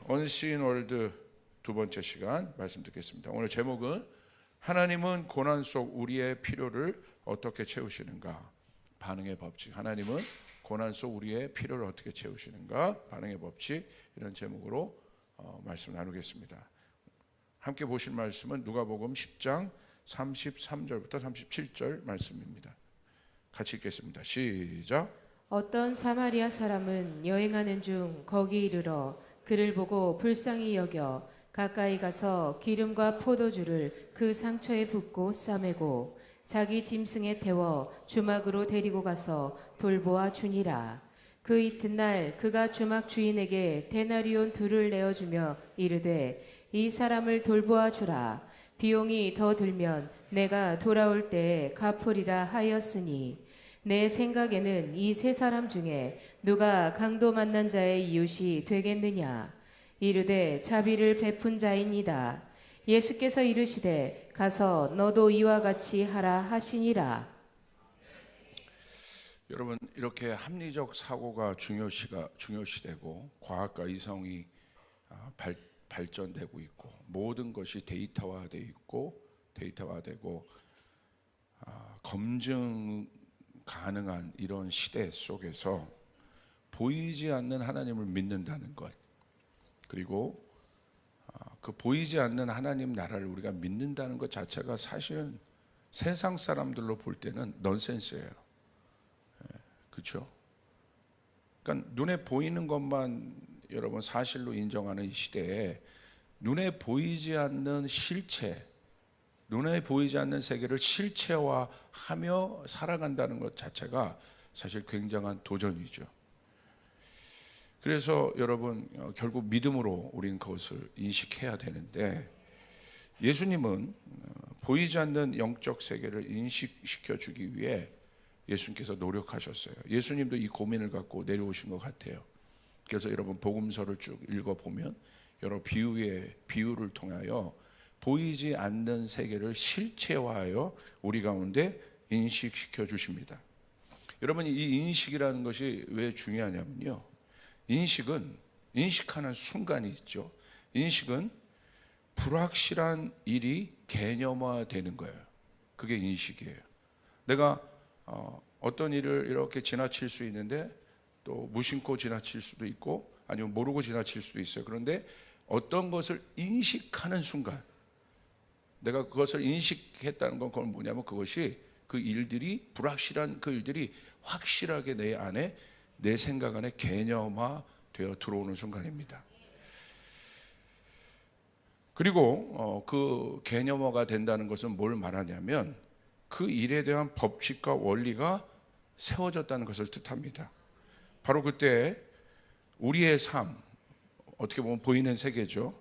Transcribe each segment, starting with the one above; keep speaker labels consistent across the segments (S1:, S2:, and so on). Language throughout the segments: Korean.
S1: 언시인 월드 두 번째 시간 말씀 듣겠습니다. 오늘 제목은 하나님은 고난 속 우리의 필요를 어떻게 채우시는가? 반응의 법칙. 하나님은 고난 속 우리의 필요를 어떻게 채우시는가? 반응의 법칙. 이런 제목으로 말씀 나누겠습니다. 함께 보실 말씀은 누가복음 10장 33절부터 37절 말씀입니다. 같이 읽겠습니다. 시작.
S2: 어떤 사마리아 사람은 여행하는 중 거기 이르러 그를 보고 불쌍히 여겨 가까이 가서 기름과 포도주를 그 상처에 붓고 싸매고 자기 짐승에 태워 주막으로 데리고 가서 돌보아 주니라. 그 이튿날 그가 주막 주인에게 데나리온 2를 내어주며 이르되 이 사람을 돌보아 주라. 비용이 더 들면 내가 돌아올 때에 갚으리라 하였으니 내 생각에는 이 세 사람 중에 누가 강도 만난 자의 이웃이 되겠느냐? 이르되 자비를 베푼 자이니이다. 예수께서 이르시되 가서 너도 이와 같이 하라 하시니라.
S1: 여러분, 이렇게 합리적 사고가 중요시되고 과학과 이성이 발전되고 있고 모든 것이 데이터화되고 검증 가능한 이런 시대 속에서 보이지 않는 하나님을 믿는다는 것, 그리고 그 보이지 않는 하나님 나라를 우리가 믿는다는 것 자체가 사실은 세상 사람들로 볼 때는 넌센스예요. 그렇죠? 그러니까 눈에 보이는 것만 여러분 사실로 인정하는 이 시대에 눈에 보이지 않는 실체, 눈에 보이지 않는 세계를 실체화하며 살아간다는 것 자체가 사실 굉장한 도전이죠. 그래서 여러분 결국 믿음으로 우리는 그것을 인식해야 되는데, 예수님은 보이지 않는 영적 세계를 인식시켜 주기 위해 예수님께서 노력하셨어요. 예수님도 이 고민을 갖고 내려오신 것 같아요. 그래서 여러분 복음서를 쭉 읽어보면 여러 비유를 통하여 보이지 않는 세계를 실체화하여 우리 가운데 인식시켜 주십니다. 여러분, 이 인식이라는 것이 왜 중요하냐면요, 인식하는 순간이 있죠. 인식은 불확실한 일이 개념화되는 거예요. 그게 인식이에요. 내가 어떤 일을 이렇게 지나칠 수 있는데 또 무심코 지나칠 수도 있고 아니면 모르고 지나칠 수도 있어요. 그런데 어떤 것을 인식하는 순간, 내가 그것을 인식했다는 건 그건 뭐냐면 그것이 불확실한 그 일들이 확실하게 내 안에, 내 생각 안에 개념화되어 들어오는 순간입니다. 그리고 그 개념화가 된다는 것은 뭘 말하냐면 그 일에 대한 법칙과 원리가 세워졌다는 것을 뜻합니다. 바로 그때 우리의 삶, 어떻게 보면 보이는 세계죠.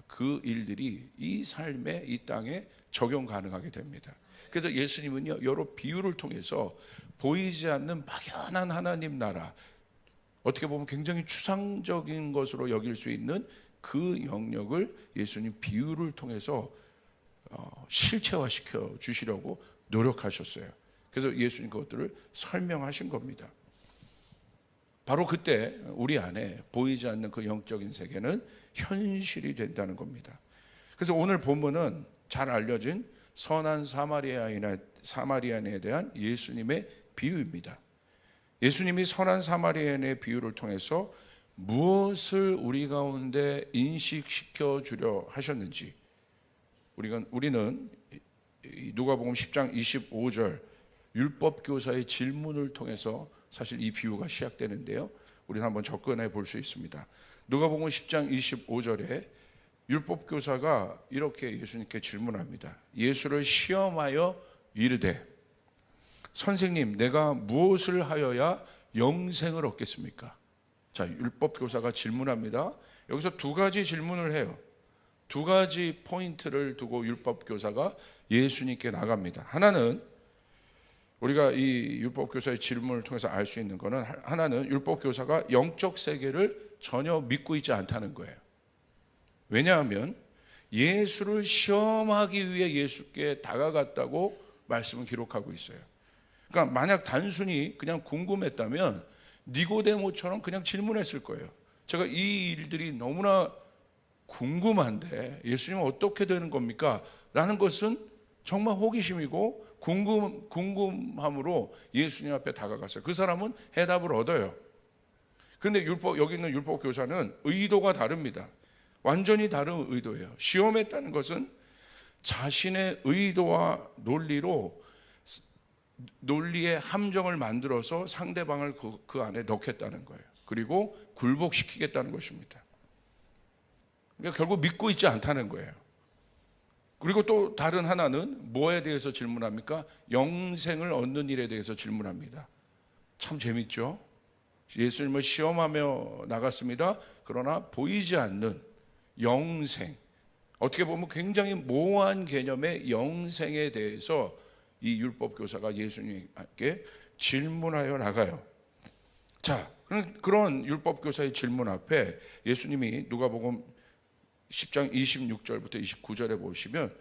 S1: 그 일들이 이 삶에, 이 땅에 적용 가능하게 됩니다. 그래서 예수님은요, 여러 비유를 통해서 보이지 않는 막연한 하나님 나라, 어떻게 보면 굉장히 추상적인 것으로 여길 수 있는 그 영역을 예수님 비유를 통해서 실체화시켜 주시려고 노력하셨어요. 그래서 예수님 그것들을 설명하신 겁니다. 바로 그때 우리 안에 보이지 않는 그 영적인 세계는 현실이 된다는 겁니다. 그래서 오늘 본문은 잘 알려진 선한 사마리아인에 대한 예수님의 비유입니다. 예수님이 선한 사마리아인의 비유를 통해서 무엇을 우리 가운데 인식시켜 주려 하셨는지, 우리는 누가복음 10장 25절 율법교사의 질문을 통해서 사실 이 비유가 시작되는데요, 우리는 한번 접근해 볼 수 있습니다. 누가복음 10장 25절에 율법교사가 이렇게 예수님께 질문합니다. 예수를 시험하여 이르되 선생님, 내가 무엇을 하여야 영생을 얻겠습니까? 자, 율법교사가 질문합니다. 여기서 두 가지 질문을 해요. 두 가지 포인트를 두고 율법교사가 예수님께 나갑니다. 하나는, 우리가 이 율법교사의 질문을 통해서 알 수 있는 것은, 하나는 율법교사가 영적 세계를 전혀 믿고 있지 않다는 거예요. 왜냐하면 예수를 시험하기 위해 예수께 다가갔다고 말씀은 기록하고 있어요. 그러니까 만약 단순히 그냥 궁금했다면 니고데모처럼 그냥 질문했을 거예요. 제가 이 일들이 너무나 궁금한데 예수님은 어떻게 되는 겁니까? 라는 것은 정말 호기심이고 궁금함으로 예수님 앞에 다가갔어요. 그 사람은 해답을 얻어요. 그런데 여기 있는 율법 교사는 의도가 다릅니다. 완전히 다른 의도예요. 시험했다는 것은 자신의 의도와 논리의 함정을 만들어서 상대방을 그 안에 넣겠다는 거예요. 그리고 굴복시키겠다는 것입니다. 그러니까 결국 믿고 있지 않다는 거예요. 그리고 또 다른 하나는 뭐에 대해서 질문합니까? 영생을 얻는 일에 대해서 질문합니다. 참 재밌죠? 예수님을 시험하며 나갔습니다. 그러나 보이지 않는 영생, 어떻게 보면 굉장히 모호한 개념의 영생에 대해서 이 율법 교사가 예수님께 질문하여 나가요. 자, 그런 율법 교사의 질문 앞에 예수님이 누가복음 10장 26절부터 29절에 보시면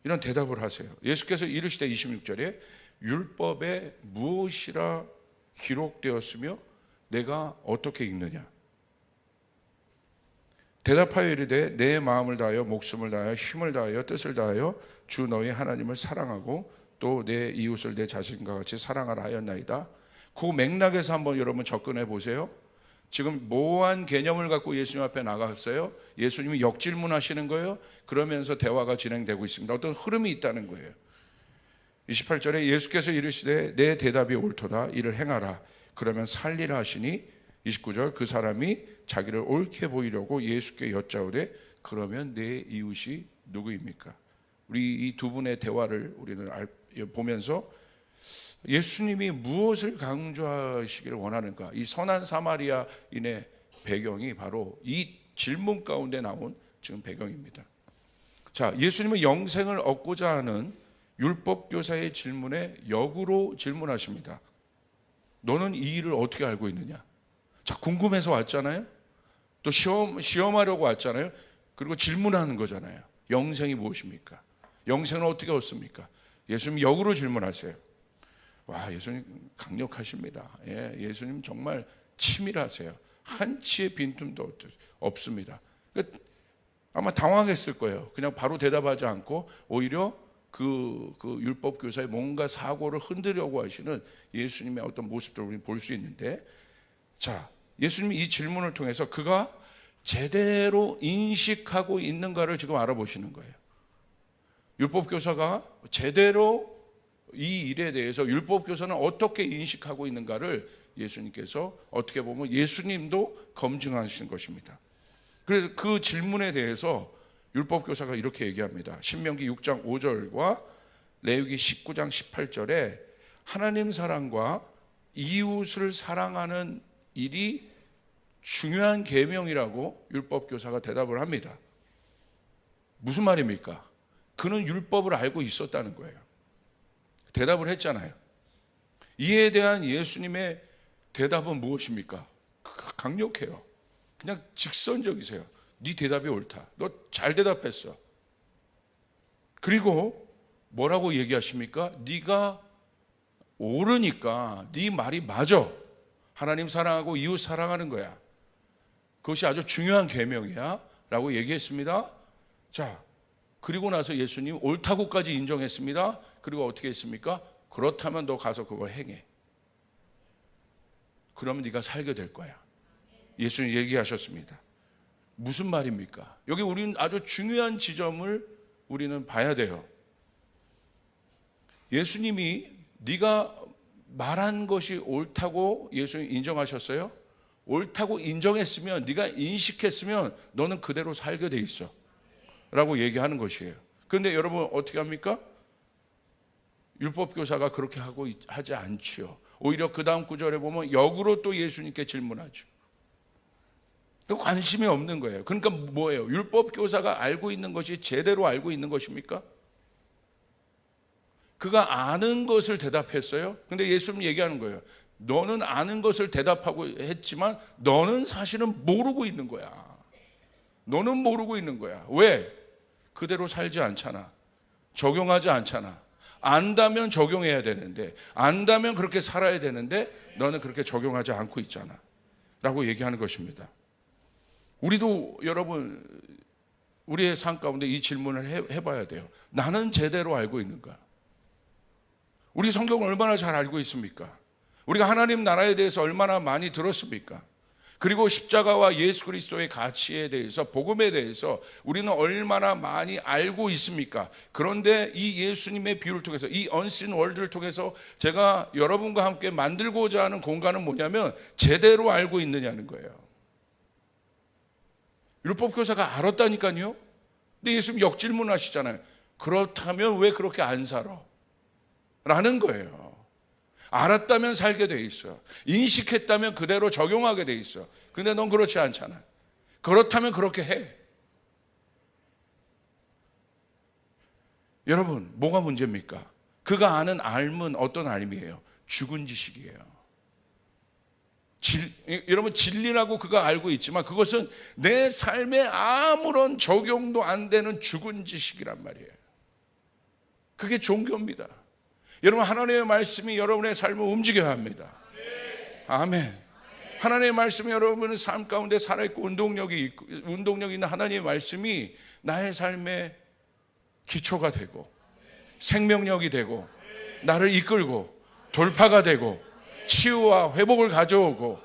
S1: 이런 대답을 하세요. 예수께서 이르시되 26절에 율법에 무엇이라 기록되었으며 내가 어떻게 읽느냐? 대답하여 이르되 내 마음을 다하여 목숨을 다하여 힘을 다하여 뜻을 다하여 주 너희 하나님을 사랑하고 또 내 이웃을 내 자신과 같이 사랑하라 하였나이다. 그 맥락에서 한번 여러분 접근해 보세요. 지금 모호한 개념을 갖고 예수님 앞에 나갔어요. 예수님이 역질문하시는 거예요. 그러면서 대화가 진행되고 있습니다. 어떤 흐름이 있다는 거예요. 28절에 예수께서 이르시되 내 대답이 옳도다 이를 행하라 그러면 살리라 하시니 29절 그 사람이 자기를 옳게 보이려고 예수께 여짜오되 그러면 내 이웃이 누구입니까? 우리 이 두 분의 대화를 우리는 보면서 예수님이 무엇을 강조하시기를 원하는가? 이 선한 사마리아인의 배경이 바로 이 질문 가운데 나온 지금 배경입니다. 자, 예수님은 영생을 얻고자 하는 율법 교사의 질문에 역으로 질문하십니다. 너는 이 일을 어떻게 알고 있느냐? 자, 궁금해서 왔잖아요. 또 시험하려고 왔잖아요. 그리고 질문하는 거잖아요. 영생이 무엇입니까? 영생은 어떻게 얻습니까? 예수님 역으로 질문하세요. 와, 예수님 강력하십니다. 예수님 정말 치밀하세요. 한치의 빈틈도 없습니다. 아마 당황했을 거예요. 그냥 바로 대답하지 않고 오히려 그 율법 교사의 뭔가 사고를 흔들려고 하시는 예수님의 어떤 모습들을 우리는 볼 수 있는데, 자, 예수님이 이 질문을 통해서 그가 제대로 인식하고 있는가를 지금 알아보시는 거예요. 율법 교사가 제대로 이 일에 대해서 율법 교사는 어떻게 인식하고 있는가를 예수님께서 어떻게 보면 예수님도 검증하시는 것입니다. 그래서 그 질문에 대해서 율법 교사가 이렇게 얘기합니다. 신명기 6장 5절과 레위기 19장 18절에 하나님 사랑과 이웃을 사랑하는 일이 중요한 계명이라고 율법 교사가 대답을 합니다. 무슨 말입니까? 그는 율법을 알고 있었다는 거예요. 대답을 했잖아요. 이에 대한 예수님의 대답은 무엇입니까? 강력해요. 그냥 직선적이세요. 네 대답이 옳다. 너 잘 대답했어. 그리고 뭐라고 얘기하십니까? 네가 옳으니까 네 말이 맞아. 하나님 사랑하고 이웃 사랑하는 거야. 그것이 아주 중요한 계명이야 라고 얘기했습니다. 자, 그리고 나서 예수님 옳다고까지 인정했습니다. 그리고 어떻게 했습니까? 그렇다면 너 가서 그걸 행해. 그러면 네가 살게 될 거야. 예수님 얘기하셨습니다. 무슨 말입니까? 여기 우리는 아주 중요한 지점을 우리는 봐야 돼요. 예수님이 네가 말한 것이 옳다고 예수님 인정하셨어요? 옳다고 인정했으면, 네가 인식했으면 너는 그대로 살게 돼 있어 라고 얘기하는 것이에요. 그런데 여러분 어떻게 합니까? 율법교사가 그렇게 하지 않지요. 오히려 그 다음 구절에 보면 역으로 또 예수님께 질문하죠. 관심이 없는 거예요. 그러니까 뭐예요? 율법교사가 알고 있는 것이 제대로 알고 있는 것입니까? 그가 아는 것을 대답했어요. 근데 예수님 얘기하는 거예요. 너는 아는 것을 대답하고 했지만 너는 사실은 모르고 있는 거야. 너는 모르고 있는 거야. 왜? 그대로 살지 않잖아. 적용하지 않잖아. 안다면 적용해야 되는데, 안다면 그렇게 살아야 되는데 너는 그렇게 적용하지 않고 있잖아 라고 얘기하는 것입니다. 우리도 여러분 우리의 삶 가운데 이 질문을 해봐야 돼요. 나는 제대로 알고 있는가? 우리 성경을 얼마나 잘 알고 있습니까? 우리가 하나님 나라에 대해서 얼마나 많이 들었습니까? 그리고 십자가와 예수 그리스도의 가치에 대해서, 복음에 대해서 우리는 얼마나 많이 알고 있습니까? 그런데 이 예수님의 비유를 통해서, 이 언신 월드를 통해서 제가 여러분과 함께 만들고자 하는 공간은 뭐냐면 제대로 알고 있느냐는 거예요. 율법교사가 알았다니까요. 근데 예수님 역질문 하시잖아요. 그렇다면 왜 그렇게 안 살아? 라는 거예요. 알았다면 살게 돼 있어. 인식했다면 그대로 적용하게 돼 있어. 근데 넌 그렇지 않잖아. 그렇다면 그렇게 해. 여러분, 뭐가 문제입니까? 그가 아는 알은 어떤 알이에요? 죽은 지식이에요. 여러분, 진리라고 그가 알고 있지만 그것은 내 삶에 아무런 적용도 안 되는 죽은 지식이란 말이에요. 그게 종교입니다. 여러분, 하나님의 말씀이 여러분의 삶을 움직여야 합니다. 아멘. 하나님의 말씀이 여러분의 삶 가운데 살아있고 운동력이 있는 하나님의 말씀이 나의 삶의 기초가 되고 생명력이 되고 나를 이끌고 돌파가 되고 치유와 회복을 가져오고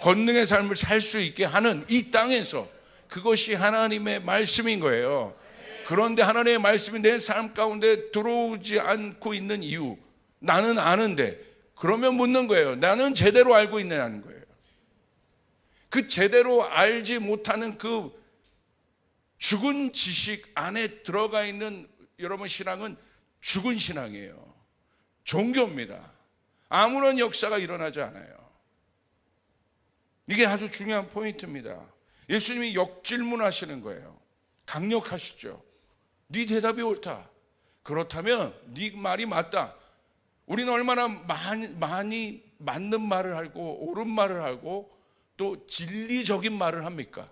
S1: 권능의 삶을 살 수 있게 하는 이 땅에서, 그것이 하나님의 말씀인 거예요. 그런데 하나님의 말씀이 내 삶 가운데 들어오지 않고 있는 이유, 나는 아는데, 그러면 묻는 거예요. 나는 제대로 알고 있느냐는 거예요. 그 제대로 알지 못하는 그 죽은 지식 안에 들어가 있는 여러분 신앙은 죽은 신앙이에요. 종교입니다. 아무런 역사가 일어나지 않아요. 이게 아주 중요한 포인트입니다. 예수님이 역질문하시는 거예요. 강력하시죠. 네 대답이 옳다. 그렇다면 네 말이 맞다. 우리는 얼마나 많이 맞는 말을 하고 옳은 말을 하고 또 진리적인 말을 합니까?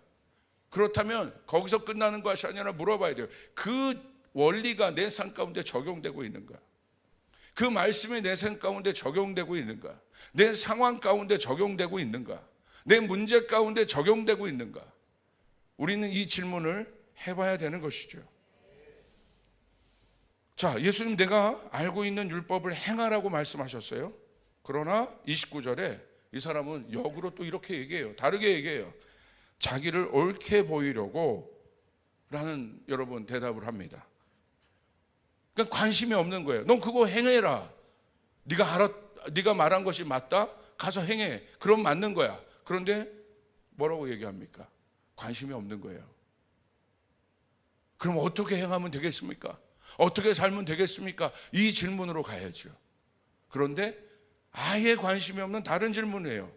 S1: 그렇다면 거기서 끝나는 것이 아니라 물어봐야 돼요. 그 원리가 내 삶 가운데 적용되고 있는가? 그 말씀이 내 삶 가운데 적용되고 있는가? 내 상황 가운데 적용되고 있는가? 내 문제 가운데 적용되고 있는가? 우리는 이 질문을 해봐야 되는 것이죠. 자, 예수님 내가 알고 있는 율법을 행하라고 말씀하셨어요. 그러나 29절에 이 사람은 역으로 또 이렇게 얘기해요. 다르게 얘기해요. 자기를 옳게 보이려고 라는 여러분 대답을 합니다. 그러니까 관심이 없는 거예요. 넌 그거 행해라. 네가 말한 것이 맞다? 가서 행해. 그럼 맞는 거야. 그런데 뭐라고 얘기합니까? 관심이 없는 거예요. 그럼 어떻게 행하면 되겠습니까? 어떻게 살면 되겠습니까? 이 질문으로 가야죠. 그런데 아예 관심이 없는 다른 질문이에요.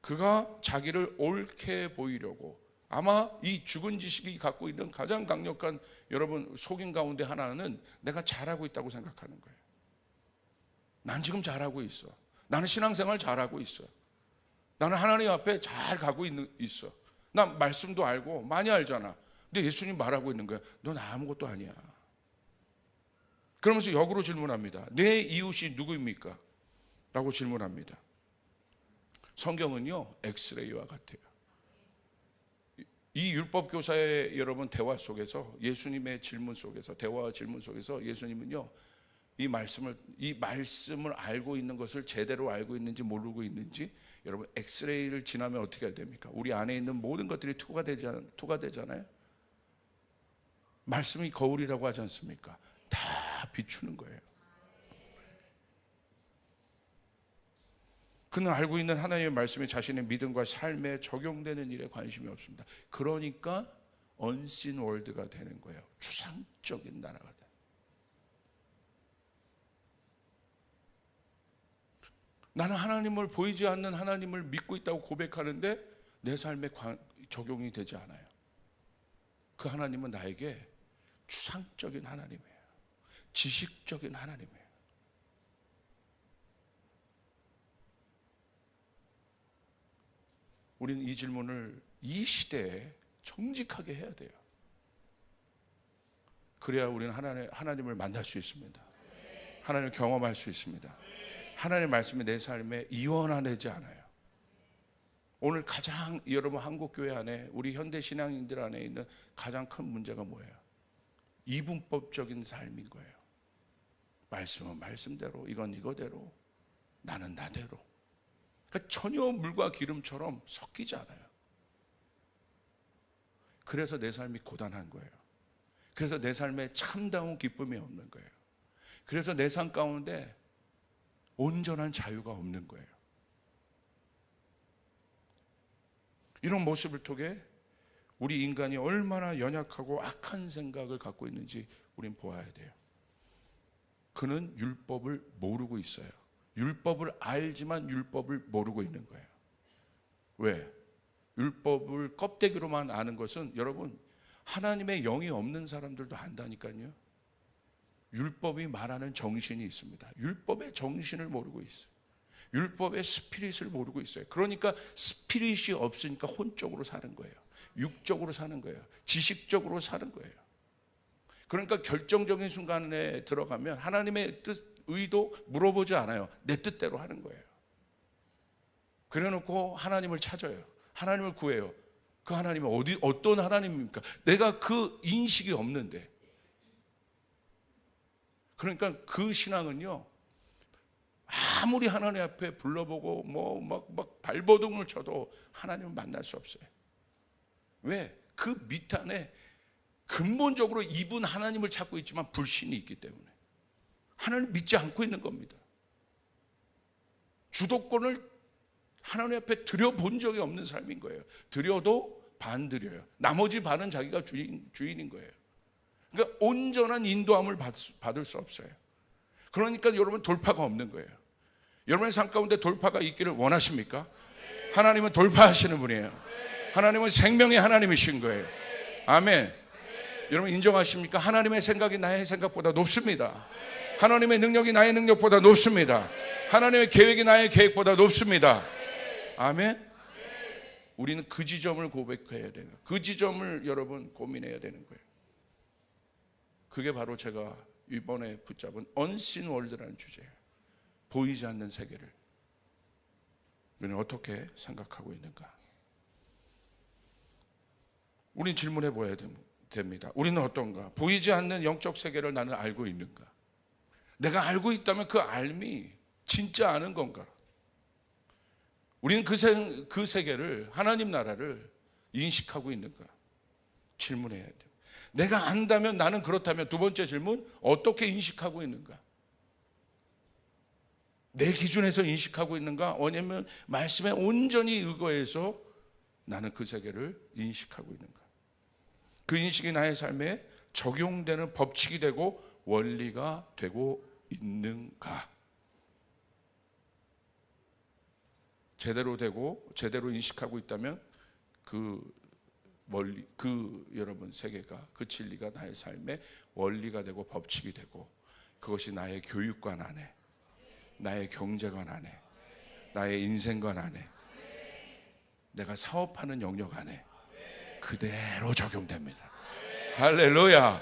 S1: 그가 자기를 옳게 보이려고, 아마 이 죽은 지식이 갖고 있는 가장 강력한 여러분 속인 가운데 하나는 내가 잘하고 있다고 생각하는 거예요. 난 지금 잘하고 있어. 나는 신앙생활 잘하고 있어. 나는 하나님 앞에 잘 가고 있어. 난 말씀도 알고 많이 알잖아. 근데 예수님 말하고 있는 거야. 넌 아무것도 아니야. 그러면서 역으로 질문합니다. 내 이웃이 누구입니까? 라고 질문합니다. 성경은요, 엑스레이와 같아요. 이 율법 교사의 여러분 대화 속에서, 예수님의 질문 속에서, 대화와 질문 속에서 예수님은요, 이 말씀을 알고 있는 것을 제대로 알고 있는지 모르고 있는지, 여러분 엑스레이를 지나면 어떻게 해야 됩니까? 우리 안에 있는 모든 것들이 투가 되잖아요. 말씀이 거울이라고 하지 않습니까? 다 비추는 거예요. 그는 알고 있는 하나님의 말씀이 자신의 믿음과 삶에 적용되는 일에 관심이 없습니다. 그러니까 언신 월드가 되는 거예요. 추상적인 나라가 돼요. 나는 하나님을, 보이지 않는 하나님을 믿고 있다고 고백하는데 내 삶에 적용이 되지 않아요. 그 하나님은 나에게 추상적인 하나님이에요. 지식적인 하나님이에요. 우리는 이 질문을 이 시대에 정직하게 해야 돼요. 그래야 우리는 하나님을 만날 수 있습니다. 하나님을 경험할 수 있습니다. 하나님의 말씀이 내 삶에 이원화되지 않아요. 오늘 가장 여러분 한국 교회 안에 우리 현대 신앙인들 안에 있는 가장 큰 문제가 뭐예요? 이분법적인 삶인 거예요. 말씀은 말씀대로, 이건 이거대로, 나는 나대로. 그러니까 전혀 물과 기름처럼 섞이지 않아요. 그래서 내 삶이 고단한 거예요. 그래서 내 삶에 참다운 기쁨이 없는 거예요. 그래서 내 삶 가운데 온전한 자유가 없는 거예요. 이런 모습을 통해 우리 인간이 얼마나 연약하고 악한 생각을 갖고 있는지 우린 보아야 돼요. 그는 율법을 모르고 있어요. 율법을 알지만 율법을 모르고 있는 거예요. 왜? 율법을 껍데기로만 아는 것은 여러분 하나님의 영이 없는 사람들도 안다니까요. 율법이 말하는 정신이 있습니다. 율법의 정신을 모르고 있어요. 율법의 스피릿을 모르고 있어요. 그러니까 스피릿이 없으니까 혼적으로 사는 거예요. 육적으로 사는 거예요. 지식적으로 사는 거예요. 그러니까 결정적인 순간에 들어가면 하나님의 뜻, 의도 물어보지 않아요. 내 뜻대로 하는 거예요. 그래놓고 하나님을 찾아요. 하나님을 구해요. 그 하나님은 어떤 하나님입니까? 내가 그 인식이 없는데. 그러니까 그 신앙은요, 아무리 하나님 앞에 불러보고 막 발버둥을 쳐도 하나님을 만날 수 없어요. 왜? 그 밑 안에 근본적으로 이분 하나님을 찾고 있지만 불신이 있기 때문에 하나님을 믿지 않고 있는 겁니다. 주도권을 하나님 앞에 드려본 적이 없는 삶인 거예요. 드려도 반 드려요. 나머지 반은 자기가 주인인 거예요. 그러니까 온전한 인도함을 받을 수 없어요. 그러니까 여러분 돌파가 없는 거예요. 여러분의 삶 가운데 돌파가 있기를 원하십니까? 하나님은 돌파하시는 분이에요. 하나님은 생명의 하나님이신 거예요. 아멘. 여러분 인정하십니까? 하나님의 생각이 나의 생각보다 높습니다. 하나님의 능력이 나의 능력보다 높습니다. 하나님의 계획이 나의 계획보다 높습니다. 아멘. 우리는 그 지점을 고백해야 되는, 그 지점을 여러분 고민해야 되는 거예요. 그게 바로 제가 이번에 붙잡은 언신 월드라는 주제예요. 보이지 않는 세계를 우리는 어떻게 생각하고 있는가? 우린 질문해 보아야 됩니다. 우리는 어떤가? 보이지 않는 영적 세계를 나는 알고 있는가? 내가 알고 있다면 그 알미 진짜 아는 건가? 우리는 그 세계를, 하나님 나라를 인식하고 있는가? 질문해야 돼요. 내가 안다면, 나는 그렇다면 두 번째 질문, 어떻게 인식하고 있는가? 내 기준에서 인식하고 있는가? 아니면 말씀에 온전히 의거해서 나는 그 세계를 인식하고 있는가? 그 인식이 나의 삶에 적용되는 법칙이 되고 원리가 되고 있는가? 제대로 되고 제대로 인식하고 있다면 여러분 세계가, 그 진리가 나의 삶에 원리가 되고 법칙이 되고, 그것이 나의 교육관 안에, 나의 경제관 안에, 나의 인생관 안에, 내가 사업하는 영역 안에 그대로 적용됩니다. 할렐루야.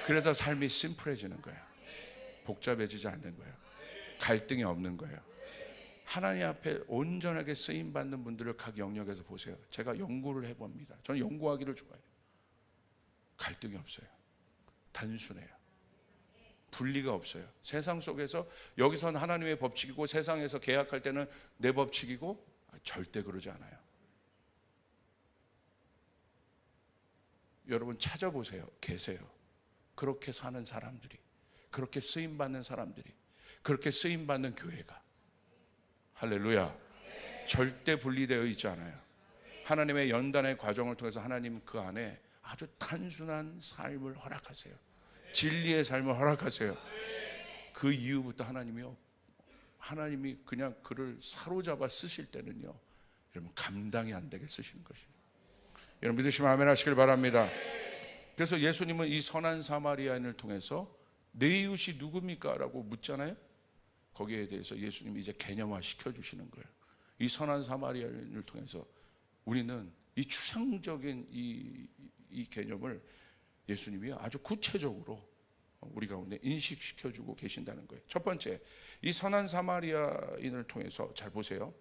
S1: 그래서 삶이 심플해지는 거예요. 복잡해지지 않는 거예요. 갈등이 없는 거예요. 하나님 앞에 온전하게 쓰임받는 분들을 각 영역에서 보세요. 제가 연구를 해봅니다. 저는 연구하기를 좋아해요. 갈등이 없어요. 단순해요. 분리가 없어요. 세상 속에서 여기서는 하나님의 법칙이고 세상에서 계약할 때는 내 법칙이고, 절대 그러지 않아요. 여러분 찾아보세요. 계세요. 그렇게 사는 사람들이, 그렇게 쓰임받는 사람들이, 그렇게 쓰임받는 교회가. 할렐루야. 절대 분리되어 있지 않아요. 하나님의 연단의 과정을 통해서 하나님 그 안에 아주 단순한 삶을 허락하세요. 진리의 삶을 허락하세요. 그 이후부터 하나님이 그냥 그를 사로잡아 쓰실 때는요, 여러분 감당이 안 되게 쓰시는 것입니다. 여러분 믿으시면 아멘 하시길 바랍니다. 그래서 예수님은 이 선한 사마리아인을 통해서 내 이웃이 누굽니까? 라고 묻잖아요. 거기에 대해서 예수님이 이제 개념화 시켜주시는 거예요. 이 선한 사마리아인을 통해서 우리는 이 추상적인 이 개념을 예수님이 아주 구체적으로 우리 가운데 인식시켜주고 계신다는 거예요. 첫 번째, 이 선한 사마리아인을 통해서 잘 보세요.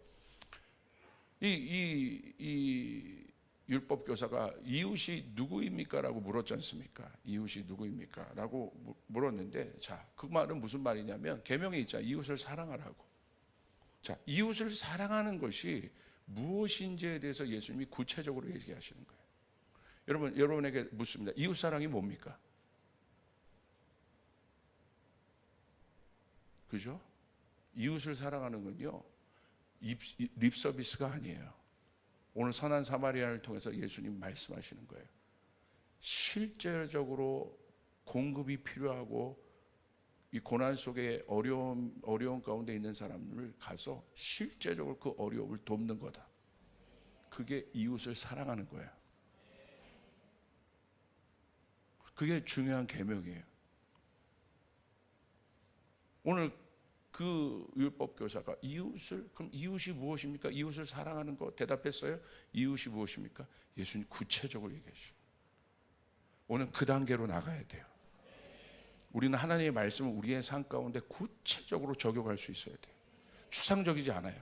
S1: 이 율법 교사가 이웃이 누구입니까? 라고 물었지 않습니까? 이웃이 누구입니까? 라고 물었는데, 자, 그 말은 무슨 말이냐면 계명에 있잖아요. 이웃을 사랑하라고. 자, 이웃을 사랑하는 것이 무엇인지에 대해서 예수님이 구체적으로 얘기하시는 거예요. 여러분에게 묻습니다. 이웃 사랑이 뭡니까? 그죠? 이웃을 사랑하는 건요, 립 서비스가 아니에요. 오늘 선한 사마리아를 통해서 예수님 말씀하시는 거예요. 실제적으로 공급이 필요하고 이 고난 속에 어려움 가운데 있는 사람들을 가서 실제적으로 그 어려움을 돕는 거다. 그게 이웃을 사랑하는 거예요. 그게 중요한 계명이에요. 오늘 그 율법 교사가 그럼 이웃이 무엇입니까? 이웃을 사랑하는 거 대답했어요. 이웃이 무엇입니까? 예수님 구체적으로 얘기하시죠. 오늘 그 단계로 나가야 돼요. 우리는 하나님의 말씀을 우리의 삶 가운데 구체적으로 적용할 수 있어야 돼요. 추상적이지 않아요.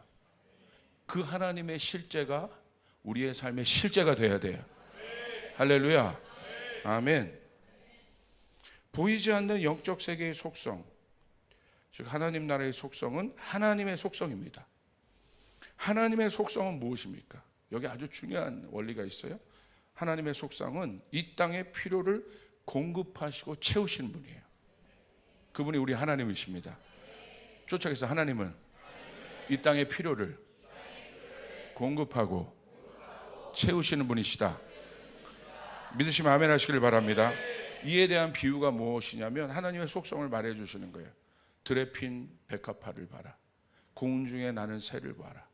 S1: 그 하나님의 실제가 우리의 삶의 실제가 돼야 돼요. 할렐루야. 아멘. 보이지 않는 영적 세계의 속성, 즉 하나님 나라의 속성은 하나님의 속성입니다. 하나님의 속성은 무엇입니까? 여기 아주 중요한 원리가 있어요. 하나님의 속성은 이 땅의 필요를 공급하시고 채우시는 분이에요. 그분이 우리 하나님이십니다. 쫓아가서 하나님은 이 땅의 필요를 공급하고 채우시는 분이시다. 믿으시면 아멘 하시길 바랍니다. 이에 대한 비유가 무엇이냐면 하나님의 속성을 말해 주시는 거예요. 들에 핀 백합화를 봐라. 공중에 나는 새를 봐라.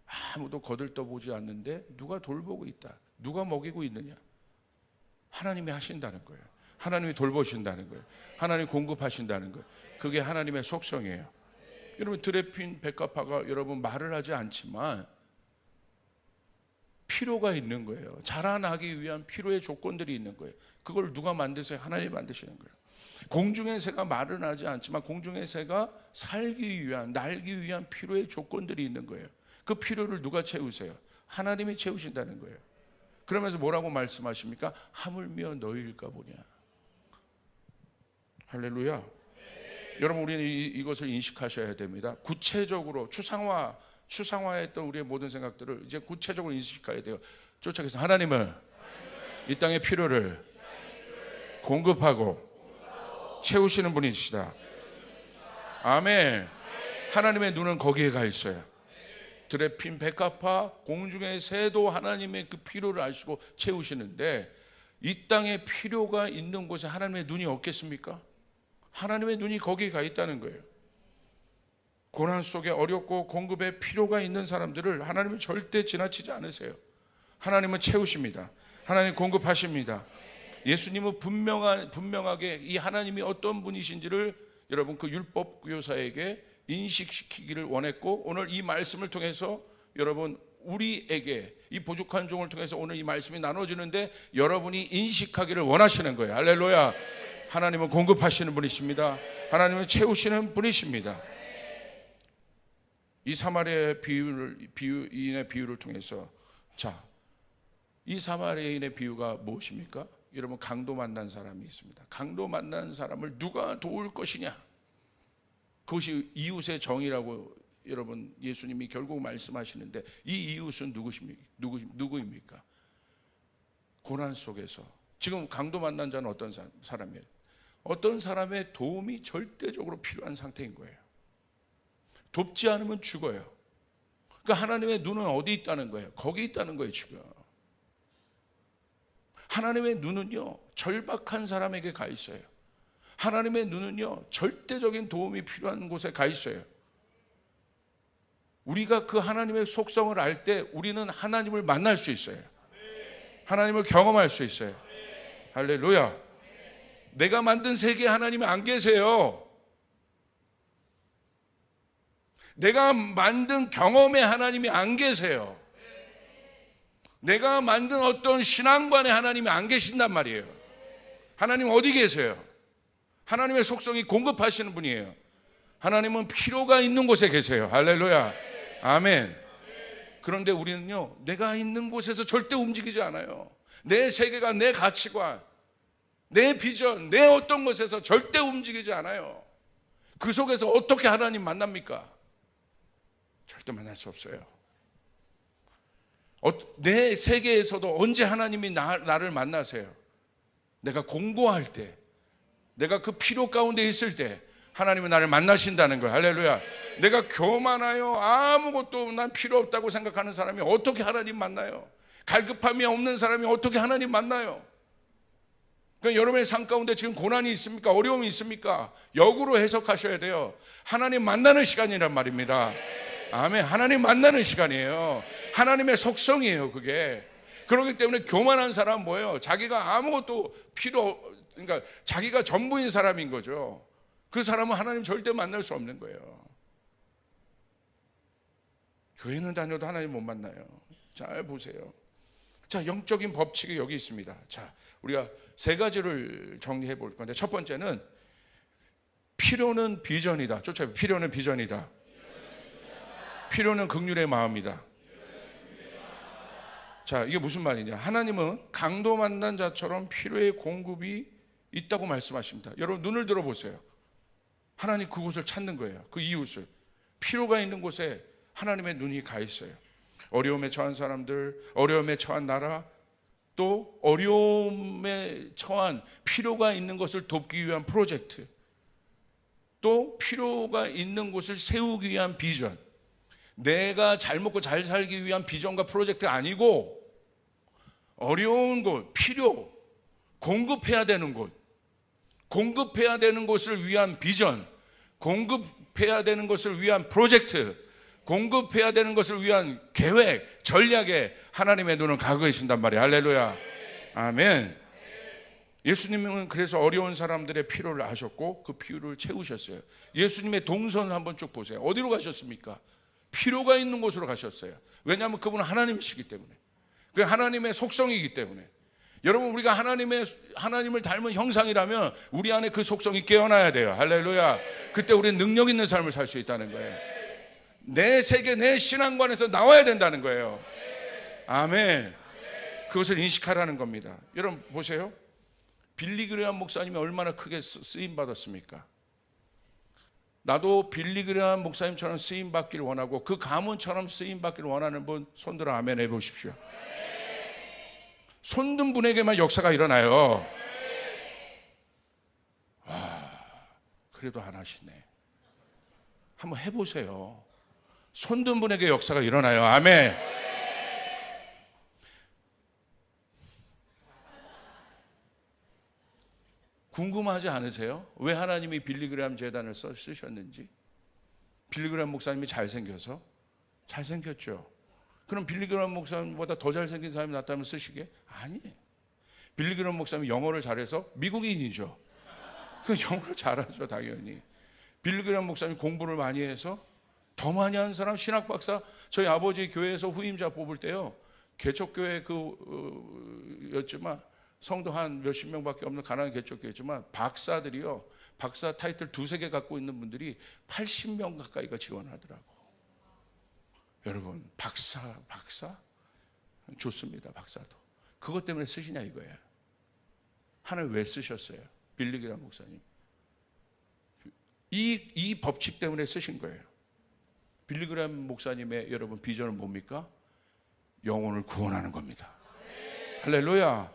S1: 아무도 거들떠보지 않는데 누가 돌보고 있다. 누가 먹이고 있느냐? 하나님이 하신다는 거예요. 하나님이 돌보신다는 거예요. 하나님이 공급하신다는 거예요. 그게 하나님의 속성이에요. 여러분, 들에 핀 백합화가 여러분 말을 하지 않지만 필요가 있는 거예요. 자라나기 위한 필요의 조건들이 있는 거예요. 그걸 누가 만드세요? 하나님이 만드시는 거예요. 공중의 새가 말은 하지 않지만 공중의 새가 살기 위한, 날기 위한 필요의 조건들이 있는 거예요. 그 필요를 누가 채우세요? 하나님이 채우신다는 거예요. 그러면서 뭐라고 말씀하십니까? 하물며 너희일까 보냐. 할렐루야. 여러분, 우리는 이것을 인식하셔야 됩니다. 구체적으로 추상화했던 우리의 모든 생각들을 이제 구체적으로 인식해야 돼요. 쫓아가서 하나님은 이 땅의 필요를 공급하고 채우시는 분이시다. 아멘. 하나님의 눈은 거기에 가 있어요. 들에 핀 백합화, 공중의 새도 하나님의 그 필요를 아시고 채우시는데 이 땅에 필요가 있는 곳에 하나님의 눈이 없겠습니까? 하나님의 눈이 거기에 가 있다는 거예요. 고난 속에 어렵고 공급에 필요가 있는 사람들을 하나님은 절대 지나치지 않으세요. 하나님은 채우십니다. 하나님 공급하십니다. 예수님은 분명하게 이 하나님이 어떤 분이신지를 여러분 그 율법 교사에게 인식시키기를 원했고, 오늘 이 말씀을 통해서 여러분 우리에게 이 부족한 종을 통해서 오늘 이 말씀이 나눠지는데 여러분이 인식하기를 원하시는 거예요. 할렐루야. 하나님은 공급하시는 분이십니다. 하나님은 채우시는 분이십니다. 이 사마리아의 인의 비유를 통해서, 자, 이 사마리아인의 비유가 무엇입니까? 여러분, 강도 만난 사람이 있습니다. 강도 만난 사람을 누가 도울 것이냐? 그것이 이웃의 정의라고 여러분 예수님이 결국 말씀하시는데, 이 이웃은 누구입니까? 고난 속에서 지금 강도 만난 자는 어떤 사람이에요? 어떤 사람의 도움이 절대적으로 필요한 상태인 거예요. 돕지 않으면 죽어요. 그러니까 하나님의 눈은 어디 있다는 거예요? 거기 있다는 거예요. 지금 하나님의 눈은요 절박한 사람에게 가 있어요. 하나님의 눈은요 절대적인 도움이 필요한 곳에 가 있어요. 우리가 그 하나님의 속성을 알 때 우리는 하나님을 만날 수 있어요. 하나님을 경험할 수 있어요. 할렐루야. 내가 만든 세계에 하나님이 안 계세요. 내가 만든 경험에 하나님이 안 계세요. 내가 만든 어떤 신앙관에 하나님이 안 계신단 말이에요. 하나님 어디 계세요? 하나님의 속성이 공급하시는 분이에요. 하나님은 필요가 있는 곳에 계세요. 할렐루야. 아멘. 그런데 우리는요, 내가 있는 곳에서 절대 움직이지 않아요. 내 세계가, 내 가치관, 내 비전, 내 어떤 것에서 절대 움직이지 않아요. 그 속에서 어떻게 하나님 만납니까? 절대 만날 수 없어요. 내 세계에서도 언제 하나님이 나를 만나세요? 내가 공고할 때, 내가 그 필요 가운데 있을 때 하나님은 나를 만나신다는 거예요. 할렐루야. 내가 교만하여 아무것도 난 필요 없다고 생각하는 사람이 어떻게 하나님 만나요? 갈급함이 없는 사람이 어떻게 하나님 만나요? 그러니까 여러분의 삶 가운데 지금 고난이 있습니까? 어려움이 있습니까? 역으로 해석하셔야 돼요. 하나님 만나는 시간이란 말입니다. 아멘. 하나님 만나는 시간이에요. 하나님의 속성이에요, 그게. 그렇기 때문에 교만한 사람은 뭐예요? 자기가 아무것도 그러니까 자기가 전부인 사람인 거죠. 그 사람은 하나님 절대 만날 수 없는 거예요. 교회는 다녀도 하나님 못 만나요. 잘 보세요. 자, 영적인 법칙이 여기 있습니다. 자, 우리가 세 가지를 정리해 볼 건데, 첫 번째는 필요는 비전이다. 쫓아요. 필요는 비전이다. 필요는 긍휼의 마음이다. 자, 이게 무슨 말이냐? 하나님은 강도 만난 자처럼 필요의 공급이 있다고 말씀하십니다. 여러분 눈을 들어보세요. 하나님 그곳을 찾는 거예요. 그 이웃을. 필요가 있는 곳에 하나님의 눈이 가 있어요. 어려움에 처한 사람들, 어려움에 처한 나라, 또 어려움에 처한 필요가 있는 것을 돕기 위한 프로젝트, 또 필요가 있는 곳을 세우기 위한 비전. 내가 잘 먹고 잘 살기 위한 비전과 프로젝트가 아니고 어려운 곳, 필요, 공급해야 되는 곳, 공급해야 되는 것을 위한 비전, 공급해야 되는 것을 위한 프로젝트, 공급해야 되는 것을 위한 계획, 전략에 하나님의 눈을 가고 계신단 말이에요. 할렐루야. 아멘. 예수님은 그래서 어려운 사람들의 필요를 아셨고 그 필요를 채우셨어요. 예수님의 동선 한번 쭉 보세요. 어디로 가셨습니까? 필요가 있는 곳으로 가셨어요. 왜냐하면 그분은 하나님이시기 때문에. 그게 하나님의 속성이기 때문에. 여러분, 우리가 하나님을 닮은 형상이라면 우리 안에 그 속성이 깨어나야 돼요. 할렐루야. 그때 우리는 능력 있는 삶을 살 수 있다는 거예요. 내 세계, 내 신앙관에서 나와야 된다는 거예요. 아멘. 그것을 인식하라는 겁니다. 여러분 보세요. 빌리 그레이엄 목사님이 얼마나 크게 쓰임 받았습니까? 나도 빌리 그레이엄 목사님처럼 쓰임 받기를 원하고 그 가문처럼 쓰임 받기를 원하는 분 손들어 아멘 해보십시오. 손든 분에게만 역사가 일어나요. 와, 그래도 안 하시네. 한번 해보세요. 손든 분에게 역사가 일어나요. 아멘. 궁금하지 않으세요? 왜 하나님이 빌리 그레이엄 재단을 쓰셨는지? 빌리 그레이엄 목사님이 잘생겨서? 잘생겼죠. 그럼 빌리 그레이엄 목사님보다 더 잘생긴 사람이 낫다면 쓰시게? 아니에요. 빌리 그레이엄 목사님이 영어를 잘해서 미국인이죠. 그 영어를 잘하죠, 당연히. 빌리 그레이엄 목사님이 공부를 많이 해서 더 많이 한 사람 신학 박사. 저희 아버지 교회에서 후임자 뽑을 때요, 개척교회 였지만 성도 한 몇십 명밖에 없는 가난한 개척교회였지만 박사들이요, 박사 타이틀 두세 개 갖고 있는 분들이 80명 가까이가 지원하더라고. 여러분, 박사 좋습니다. 박사도 그것 때문에 쓰시냐 이거예요. 하나님 왜 쓰셨어요? 빌리 그레이엄 목사님 이 법칙 때문에 쓰신 거예요. 빌리 그레이엄 목사님의 여러분 비전은 뭡니까? 영혼을 구원하는 겁니다. 할렐루야.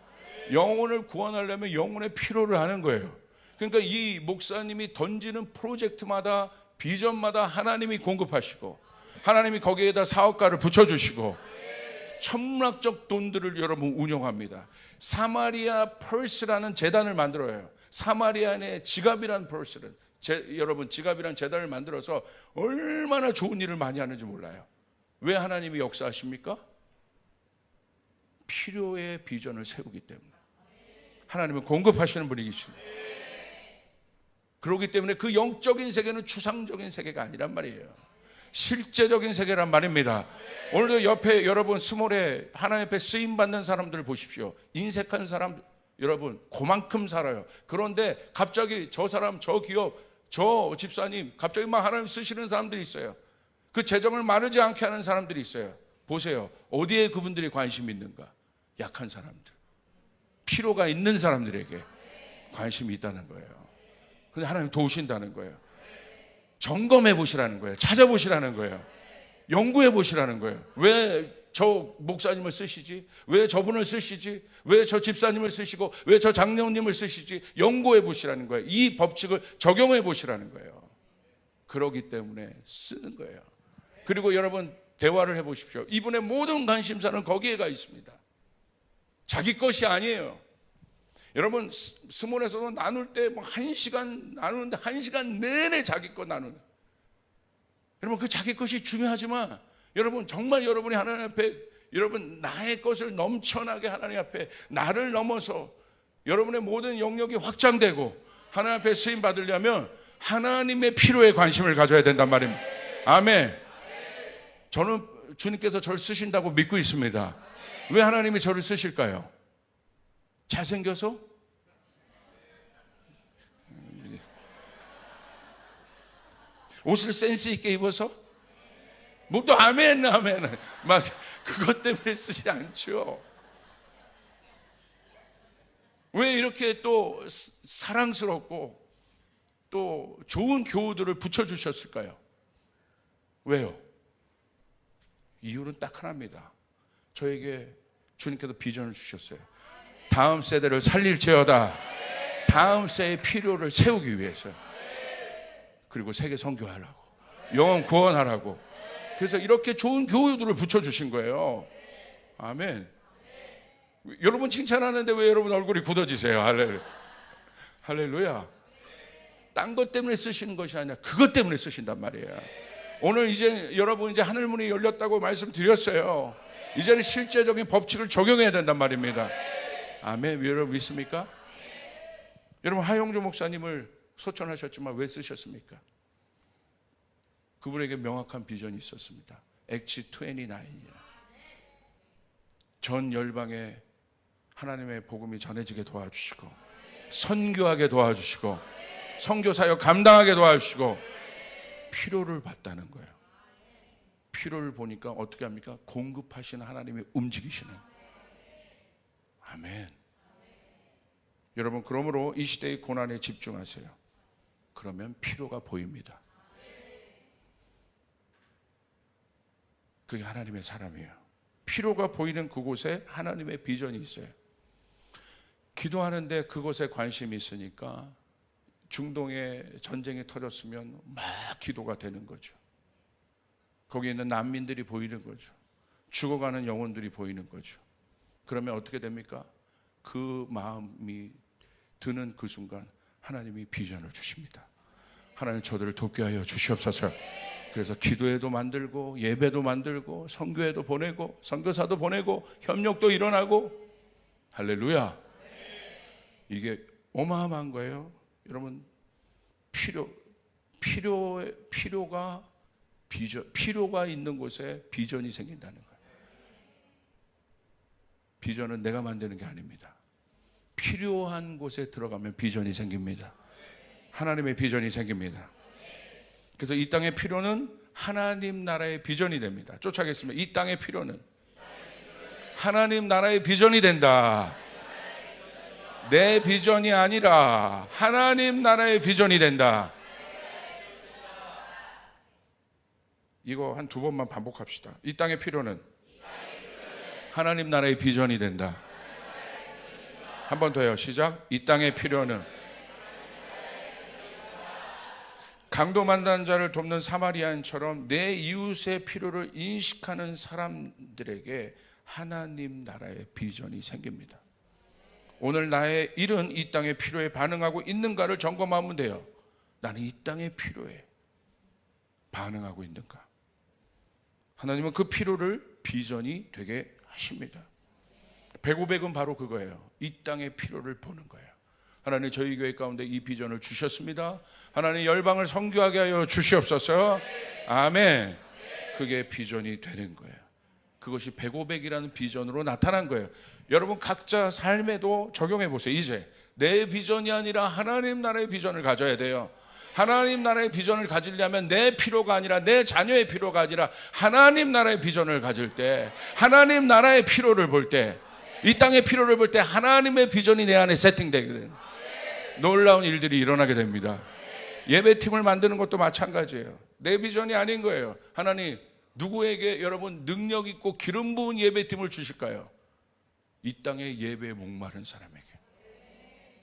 S1: 영혼을 구원하려면 영혼의 필요를 하는 거예요. 그러니까 이 목사님이 던지는 프로젝트마다 비전마다 하나님이 공급하시고 하나님이 거기에다 사업가를 붙여주시고 천문학적 돈들을 여러분 운영합니다. 사마리아 펄스라는 재단을 만들어요. 사마리아의 지갑이라는 펄스를 여러분 지갑이라는 재단을 만들어서 얼마나 좋은 일을 많이 하는지 몰라요. 왜 하나님이 역사하십니까? 필요의 비전을 세우기 때문에. 하나님은 공급하시는 분이십니다. 그렇기 때문에 그 영적인 세계는 추상적인 세계가 아니란 말이에요. 실제적인 세계란 말입니다. 오늘도 옆에 여러분 스몰에 하나님 앞에 쓰임받는 사람들 보십시오. 인색한 사람 여러분 그만큼 살아요. 그런데 갑자기 저 사람, 저 기업, 저 집사님 갑자기 막 하나님 쓰시는 사람들이 있어요. 그 재정을 마르지 않게 하는 사람들이 있어요. 보세요. 어디에 그분들이 관심이 있는가? 약한 사람들, 필요가 있는 사람들에게 관심이 있다는 거예요. 근데 하나님 도우신다는 거예요. 점검해 보시라는 거예요. 찾아보시라는 거예요. 연구해 보시라는 거예요. 왜 저 목사님을 쓰시지? 왜 저분을 쓰시지? 왜 저 집사님을 쓰시고 왜 저 장로님을 쓰시지? 연구해 보시라는 거예요. 이 법칙을 적용해 보시라는 거예요. 그러기 때문에 쓰는 거예요. 그리고 여러분 대화를 해 보십시오. 이분의 모든 관심사는 거기에 가 있습니다. 자기 것이 아니에요. 여러분 스몰에서도 나눌 때 뭐 1시간 나누는데 1시간 내내 자기 것 나누는. 여러분 그 자기 것이 중요하지만 여러분 정말 여러분이 하나님 앞에 여러분 나의 것을 넘쳐나게 하나님 앞에 나를 넘어서 여러분의 모든 영역이 확장되고 하나님 앞에 쓰임 받으려면 하나님의 필요에 관심을 가져야 된단 말입니다. 아멘. 저는 주님께서 저를 쓰신다고 믿고 있습니다. 왜 하나님이 저를 쓰실까요? 잘생겨서? 옷을 센스 있게 입어서? 뭐 또 아멘 아멘 막 그것 때문에 쓰지 않죠. 왜 이렇게 또 사랑스럽고 또 좋은 교우들을 붙여주셨을까요? 왜요? 이유는 딱 하나입니다. 저에게 주님께서 비전을 주셨어요. 다음 세대를 살릴지어다. 다음 세대의 필요를 세우기 위해서. 그리고 세계 선교하라고, 영혼 구원하라고. 그래서 이렇게 좋은 교우들을 붙여주신 거예요. 아멘. 여러분 칭찬하는데 왜 여러분 얼굴이 굳어지세요? 할렐루야. 딴 것 때문에 쓰시는 것이 아니라 그것 때문에 쓰신단 말이에요. 오늘 이제 여러분 이제 하늘문이 열렸다고 말씀드렸어요. 이제는 실제적인 법칙을 적용해야 된단 말입니다. 아멘. 여러분 믿습니까? 여러분 하영주 목사님을 소천하셨지만 왜 쓰셨습니까? 그분에게 명확한 비전이 있었습니다. 액치 29이라. 전 열방에 하나님의 복음이 전해지게 도와주시고 선교하게 도와주시고 선교사역 감당하게 도와주시고 필요를 봤다는 거예요. 필요를 보니까 어떻게 합니까? 공급하시는 하나님이 움직이시는. 아멘. 여러분 그러므로 이 시대의 고난에 집중하세요. 그러면 필요가 보입니다. 그게 하나님의 사람이에요. 필요가 보이는 그곳에 하나님의 비전이 있어요. 기도하는데 그곳에 관심이 있으니까 중동에 전쟁이 터졌으면 막 기도가 되는 거죠. 거기에 있는 난민들이 보이는 거죠. 죽어가는 영혼들이 보이는 거죠. 그러면 어떻게 됩니까? 그 마음이 드는 그 순간 하나님이 비전을 주십니다. 하나님 저들을 돕게 하여 주시옵소서. 그래서 기도회도 만들고 예배도 만들고 선교회도 보내고 선교사도 보내고 협력도 일어나고. 할렐루야. 이게 어마어마한 거예요. 여러분 필요가 있는 곳에 비전이 생긴다는 거예요. 비전은 내가 만드는 게 아닙니다. 필요한 곳에 들어가면 비전이 생깁니다. 하나님의 비전이 생깁니다. 그래서 이 땅의 필요는 하나님 나라의 비전이 됩니다. 쫓아가겠습니다. 이 땅의 필요는 하나님 나라의 비전이 된다. 내 비전이 아니라 하나님 나라의 비전이 된다. 이거 한 2번만 반복합시다. 이 땅의 필요는 하나님 나라의 비전이 된다. 한 번 더요. 시작. 이 땅의 필요는 강도 만난 자를 돕는 사마리아인처럼 내 이웃의 필요를 인식하는 사람들에게 하나님 나라의 비전이 생깁니다. 오늘 나의 일은 이 땅의 필요에 반응하고 있는가를 점검하면 돼요. 나는 이 땅의 필요에 반응하고 있는가? 하나님은 그 필요를 비전이 되게 하십니다. 100~500은 바로 그거예요. 이 땅의 필요를 보는 거예요. 하나님 저희 교회 가운데 이 비전을 주셨습니다. 하나님 열방을 선교하게 하여 주시옵소서. 아멘. 그게 비전이 되는 거예요. 그것이 100~500이라는 비전으로 나타난 거예요. 여러분 각자 삶에도 적용해 보세요. 이제 내 비전이 아니라 하나님 나라의 비전을 가져야 돼요. 하나님 나라의 비전을 가지려면 내 필요가 아니라 내 자녀의 필요가 아니라 하나님 나라의 비전을 가질 때, 하나님 나라의 필요를 볼 때, 이 땅의 필요를 볼 때 하나님의 비전이 내 안에 세팅되거든. 놀라운 일들이 일어나게 됩니다. 예배팀을 만드는 것도 마찬가지예요. 내 비전이 아닌 거예요. 하나님, 누구에게 여러분 능력 있고 기름 부은 예배팀을 주실까요? 이 땅에 예배에 목마른 사람에게,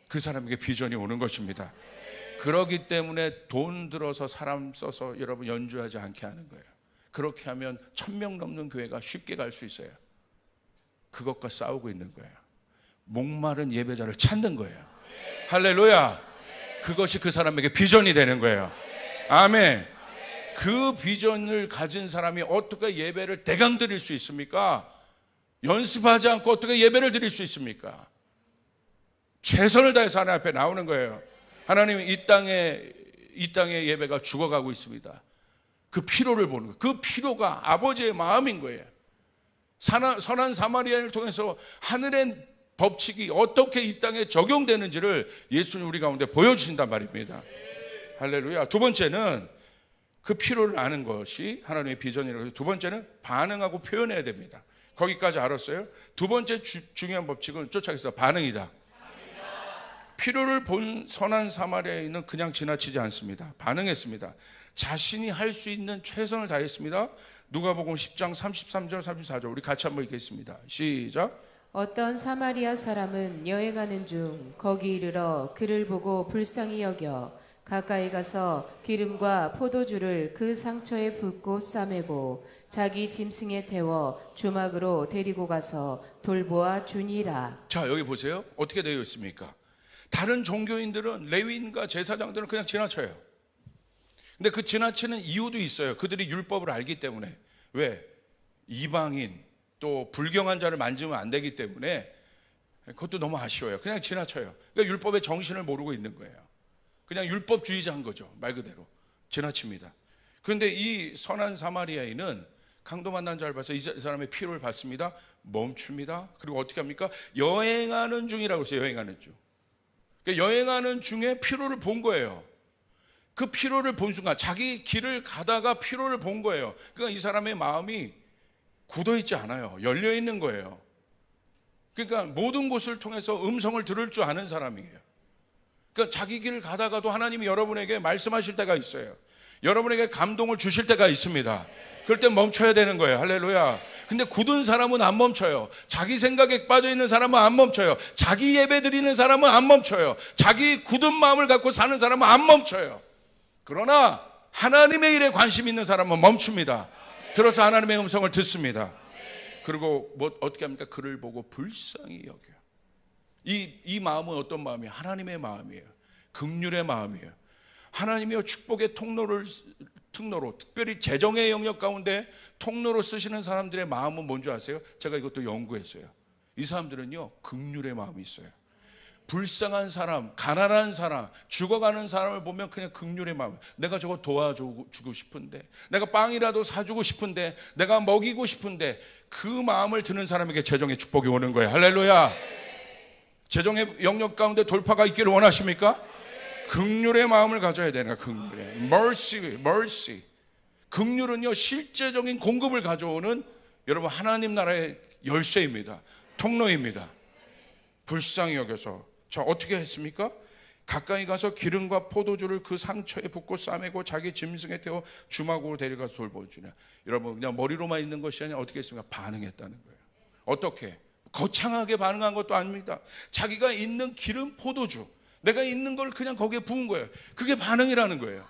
S1: 그 사람에게 비전이 오는 것입니다. 그렇기 때문에 돈 들어서 사람 써서 여러분 연주하지 않게 하는 거예요. 그렇게 하면 1000명 넘는 교회가 쉽게 갈 수 있어요. 그것과 싸우고 있는 거예요. 목마른 예배자를 찾는 거예요. 할렐루야. 그것이 그 사람에게 비전이 되는 거예요. 아멘. 그 비전을 가진 사람이 어떻게 예배를 대강 드릴 수 있습니까? 연습하지 않고 어떻게 예배를 드릴 수 있습니까? 최선을 다해서 하나님 앞에 나오는 거예요. 하나님, 이 땅의 예배가 죽어가고 있습니다. 그 피로를 보는 거예요. 그 피로가 아버지의 마음인 거예요. 선한 사마리아인을 통해서 하늘의 법칙이 어떻게 이 땅에 적용되는지를 예수님 우리 가운데 보여주신단 말입니다. 할렐루야. 두 번째는 그 피로를 아는 것이 하나님의 비전이라고 해서, 두 번째는 반응하고 표현해야 됩니다. 거기까지 알았어요? 두 번째 중요한 법칙은 쫓아가서 반응이다. 필요를 본 선한 사마리아인은 그냥 지나치지 않습니다. 반응했습니다. 자신이 할 수 있는 최선을 다했습니다. 누가복음 10장 33절 34절 우리 같이 한번 읽겠습니다. 시작.
S2: 어떤 사마리아 사람은 여행하는 중 거기 이르러 그를 보고 불쌍히 여겨 가까이 가서 기름과 포도주를 그 상처에 붓고 싸매고 자기 짐승에 태워 주막으로 데리고 가서 돌보아 주니라.
S1: 자, 여기 보세요. 어떻게 되어 있습니까? 다른 종교인들은, 레위인과 제사장들은 그냥 지나쳐요. 근데 그 지나치는 이유도 있어요. 그들이 율법을 알기 때문에. 왜? 이방인 또 불경한 자를 만지면 안 되기 때문에 그것도 너무 아쉬워요. 그냥 지나쳐요. 그러니까 율법의 정신을 모르고 있는 거예요. 그냥 율법주의자인 거죠. 말 그대로 지나칩니다. 그런데 이 선한 사마리아인은 강도 만난 자를 봐서 이 사람의 필요를 받습니다. 멈춥니다. 그리고 어떻게 합니까? 여행하는 중이라고 했어요. 여행하는 중. 그러니까 여행하는 중에 피로를 본 거예요. 그 피로를 본 순간 자기 길을 가다가 피로를 본 거예요. 그러니까 이 사람의 마음이 굳어있지 않아요. 열려있는 거예요. 그러니까 모든 곳을 통해서 음성을 들을 줄 아는 사람이에요. 그러니까 자기 길을 가다가도 하나님이 여러분에게 말씀하실 때가 있어요. 여러분에게 감동을 주실 때가 있습니다. 그럴 때 멈춰야 되는 거예요. 할렐루야. 근데 굳은 사람은 안 멈춰요. 자기 생각에 빠져있는 사람은 안 멈춰요. 자기 예배 드리는 사람은 안 멈춰요. 자기 굳은 마음을 갖고 사는 사람은 안 멈춰요. 그러나 하나님의 일에 관심 있는 사람은 멈춥니다. 들어서 하나님의 음성을 듣습니다. 그리고 어떻게 합니까? 그를 보고 불쌍히 여겨요. 이 마음은 어떤 마음이에요? 하나님의 마음이에요. 긍휼의 마음이에요. 하나님이요 축복의 통로로 특별히 재정의 영역 가운데 통로로 쓰시는 사람들의 마음은 뭔지 아세요? 제가 이것도 연구했어요. 이 사람들은요 긍휼의 마음이 있어요. 불쌍한 사람, 가난한 사람, 죽어가는 사람을 보면 그냥 긍휼의 마음. 내가 저거 도와주고 싶은데, 내가 빵이라도 사주고 싶은데, 내가 먹이고 싶은데, 그 마음을 드는 사람에게 재정의 축복이 오는 거예요. 할렐루야. 재정의 영역 가운데 돌파가 있기를 원하십니까? 긍휼의 마음을 가져야 되는 거예요. 긍휼의 mercy. 긍휼은요 실제적인 공급을 가져오는 여러분 하나님 나라의 열쇠입니다. 통로입니다. 불쌍히 여겨서 자 어떻게 했습니까? 가까이 가서 기름과 포도주를 그 상처에 붓고 싸매고 자기 짐승에 태워 주막으로 데려가서 돌보주냐. 여러분 그냥 머리로만 있는 것이 아니라 어떻게 했습니까? 반응했다는 거예요. 어떻게? 거창하게 반응한 것도 아닙니다. 자기가 있는 기름, 포도주, 내가 있는 걸 그냥 거기에 부은 거예요. 그게 반응이라는 거예요.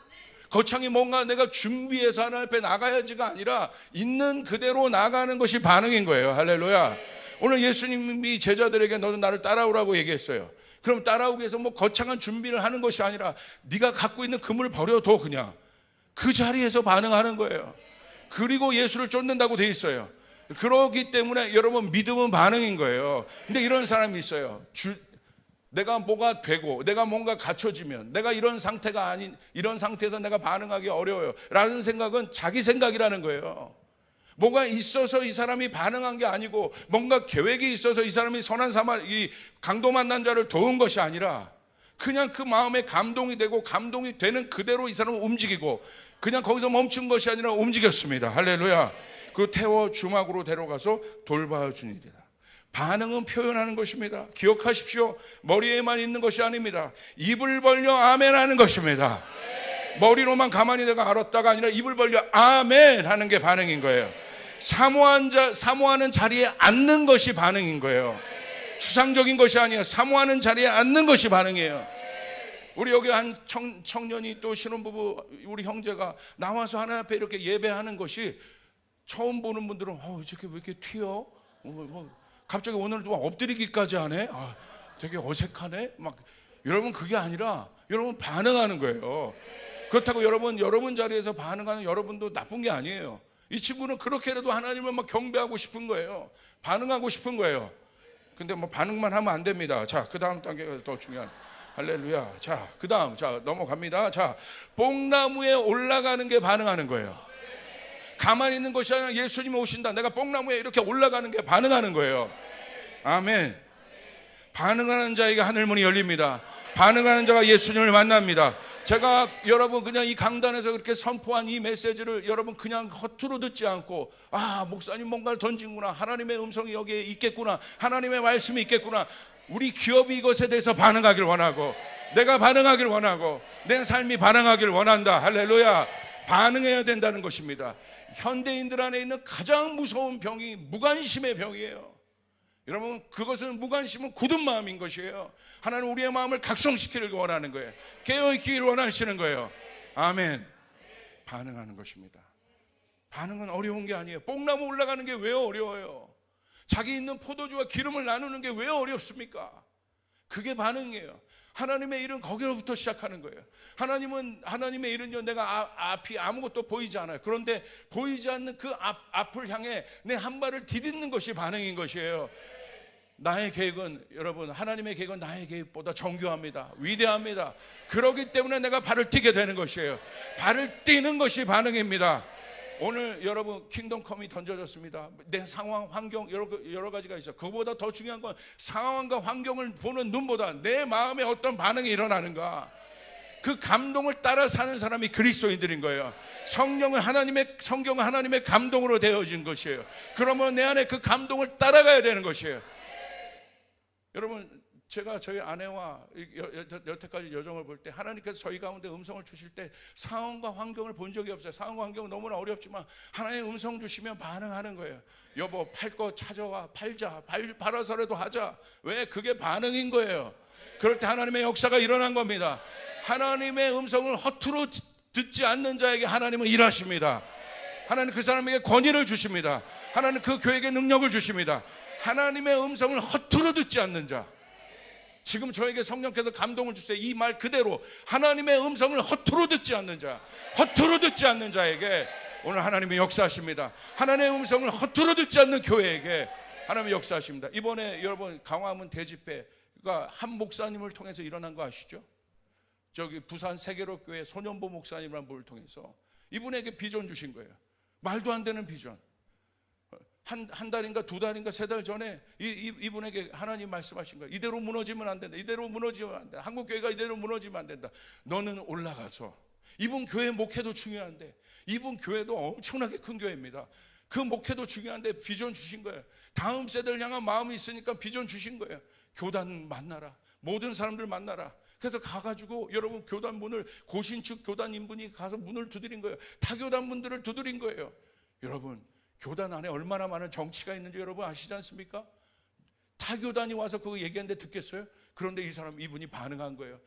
S1: 거창히 뭔가 내가 준비해서 하나님 앞에 나가야지가 아니라 있는 그대로 나가는 것이 반응인 거예요. 할렐루야. 오늘 예수님이 제자들에게 너는 나를 따라오라고 얘기했어요. 그럼 따라오기 위해서 뭐 거창한 준비를 하는 것이 아니라 네가 갖고 있는 금을 버려둬. 그냥 그 자리에서 반응하는 거예요. 그리고 예수를 쫓는다고 돼 있어요. 그렇기 때문에 여러분 믿음은 반응인 거예요. 근데 이런 사람이 있어요. 내가 뭐가 되고 내가 뭔가 갖춰지면 내가 이런 상태가 아닌 이런 상태에서 내가 반응하기 어려워요 라는 생각은 자기 생각이라는 거예요. 뭐가 있어서 이 사람이 반응한 게 아니고 뭔가 계획이 있어서 이 사람이 이 강도 만난 자를 도운 것이 아니라 그냥 그 마음에 감동이 되고 감동이 되는 그대로 이 사람은 움직이고 그냥 거기서 멈춘 것이 아니라 움직였습니다. 할렐루야. 그 태워 주막으로 데려가서 돌봐주니라. 반응은 표현하는 것입니다. 기억하십시오. 머리에만 있는 것이 아닙니다. 입을 벌려 아멘 하는 것입니다. 머리로만 가만히 내가 알았다가 아니라 입을 벌려 아멘 하는 게 반응인 거예요. 사모하는 자리에 앉는 것이 반응인 거예요. 추상적인 것이 아니에요. 사모하는 자리에 앉는 것이 반응이에요. 우리 여기 한 청년이 또 신혼부부 우리 형제가 나와서 하나님 앞에 이렇게 예배하는 것이 처음 보는 분들은 저게 왜 이렇게 튀어? 갑자기 오늘도 엎드리기까지 하네? 되게 어색하네? 여러분 그게 아니라 여러분 반응하는 거예요. 그렇다고 여러분 자리에서 반응하는 여러분도 나쁜 게 아니에요. 이 친구는 그렇게라도 하나님을 막 경배하고 싶은 거예요. 반응하고 싶은 거예요. 근데 반응만 하면 안 됩니다. 자, 그 다음 단계가 더 중요한. 할렐루야. 자, 그 다음. 자, 넘어갑니다. 자, 뽕나무에 올라가는 게 반응하는 거예요. 가만히 있는 것이 아니라 예수님이 오신다. 내가 뽕나무에 이렇게 올라가는 게 반응하는 거예요. 아멘. 반응하는 자에게 하늘문이 열립니다. 반응하는 자가 예수님을 만납니다. 제가 여러분 그냥 이 강단에서 그렇게 선포한 이 메시지를 여러분 그냥 허투루 듣지 않고 목사님 뭔가를 던진구나. 하나님의 음성이 여기에 있겠구나. 하나님의 말씀이 있겠구나. 우리 기업이 이것에 대해서 반응하길 원하고 내가 반응하길 원하고 내 삶이 반응하길 원한다. 할렐루야. 반응해야 된다는 것입니다. 현대인들 안에 있는 가장 무서운 병이 무관심의 병이에요. 여러분 그것은 무관심은 굳은 마음인 것이에요. 하나님 우리의 마음을 각성시키길 원하는 거예요. 깨어있기를 원하시는 거예요. 아멘. 반응하는 것입니다. 반응은 어려운 게 아니에요. 뽕나무 올라가는 게 왜 어려워요? 자기 있는 포도주와 기름을 나누는 게 왜 어렵습니까? 그게 반응이에요. 하나님의 일은 거기로부터 시작하는 거예요. 하나님의 일은요, 내가 앞이 아무것도 보이지 않아요. 그런데 보이지 않는 그 앞을 향해 내 한 발을 디딛는 것이 반응인 것이에요. 나의 계획은 여러분 하나님의 계획은 나의 계획보다 정교합니다. 위대합니다. 그렇기 때문에 내가 발을 뛰게 되는 것이에요. 발을 뛰는 것이 반응입니다. 오늘 여러분 킹덤컴이 던져졌습니다. 내 상황, 환경 여러 가지가 있어요. 그거보다 더 중요한 건 상황과 환경을 보는 눈보다 내 마음에 어떤 반응이 일어나는가. 그 감동을 따라 사는 사람이 그리스도인들인 거예요. 성경은 하나님의 감동으로 되어진 것이에요. 그러면 내 안에 그 감동을 따라가야 되는 것이에요. 여러분 제가 저희 아내와 여태까지 여정을 볼 때 하나님께서 저희 가운데 음성을 주실 때 상황과 환경을 본 적이 없어요. 상황과 환경은 너무나 어렵지만 하나님의 음성 주시면 반응하는 거예요. 여보 팔 거 찾아와. 팔자. 팔아서라도 하자. 왜? 그게 반응인 거예요. 그럴 때 하나님의 역사가 일어난 겁니다. 하나님의 음성을 허투루 듣지 않는 자에게 하나님은 일하십니다. 하나님 그 사람에게 권위를 주십니다. 하나님 그 교회에게 능력을 주십니다. 하나님의 음성을 허투루 듣지 않는 자. 지금 저에게 성령께서 감동을 주세요. 이 말 그대로 하나님의 음성을 허투루 듣지 않는 자, 허투루 듣지 않는 자에게 오늘 하나님의 역사하십니다. 하나님의 음성을 허투루 듣지 않는 교회에게 하나님의 역사하십니다. 이번에 여러분 강화문 대집회가 한 목사님을 통해서 일어난 거 아시죠? 저기 부산 세계로교회 손현보 목사님이라는 분을 통해서 이분에게 비전 주신 거예요. 말도 안 되는 비전. 한 달인가 두 달인가 세 달 전에 이분에게 하나님 말씀하신 거예요. 이대로 무너지면 안 된다. 이대로 무너지면 안 된다. 한국교회가 이대로 무너지면 안 된다. 너는 올라가서 이분 교회 목회도 중요한데 이분 교회도 엄청나게 큰 교회입니다. 그 목회도 중요한데 비전 주신 거예요. 다음 세대를 향한 마음이 있으니까 비전 주신 거예요. 교단 만나라. 모든 사람들 만나라. 그래서 가가지고 여러분 교단 문을 고신축 교단 인분이 가서 문을 두드린 거예요. 타교단 문들을 두드린 거예요. 여러분 교단 안에 얼마나 많은 정치가 있는지 여러분 아시지 않습니까? 타교단이 와서 그거 얘기하는데 듣겠어요? 그런데 이분이 반응한 거예요.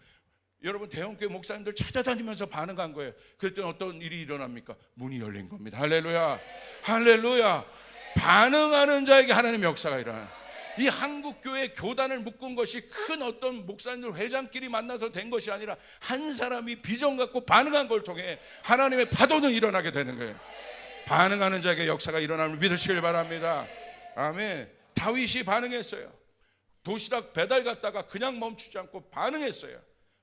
S1: 여러분 대형교회 목사님들 찾아다니면서 반응한 거예요. 그랬더니 어떤 일이 일어납니까? 문이 열린 겁니다. 할렐루야. 할렐루야. 반응하는 자에게 하나님의 역사가 일어나요. 이 한국교회 교단을 묶은 것이 큰 어떤 목사님들 회장끼리 만나서 된 것이 아니라 한 사람이 비전 갖고 반응한 걸 통해 하나님의 파도는 일어나게 되는 거예요. 반응하는 자에게 역사가 일어남을 믿으시길 바랍니다. 아멘. 다윗이 반응했어요. 도시락 배달 갔다가 그냥 멈추지 않고 반응했어요.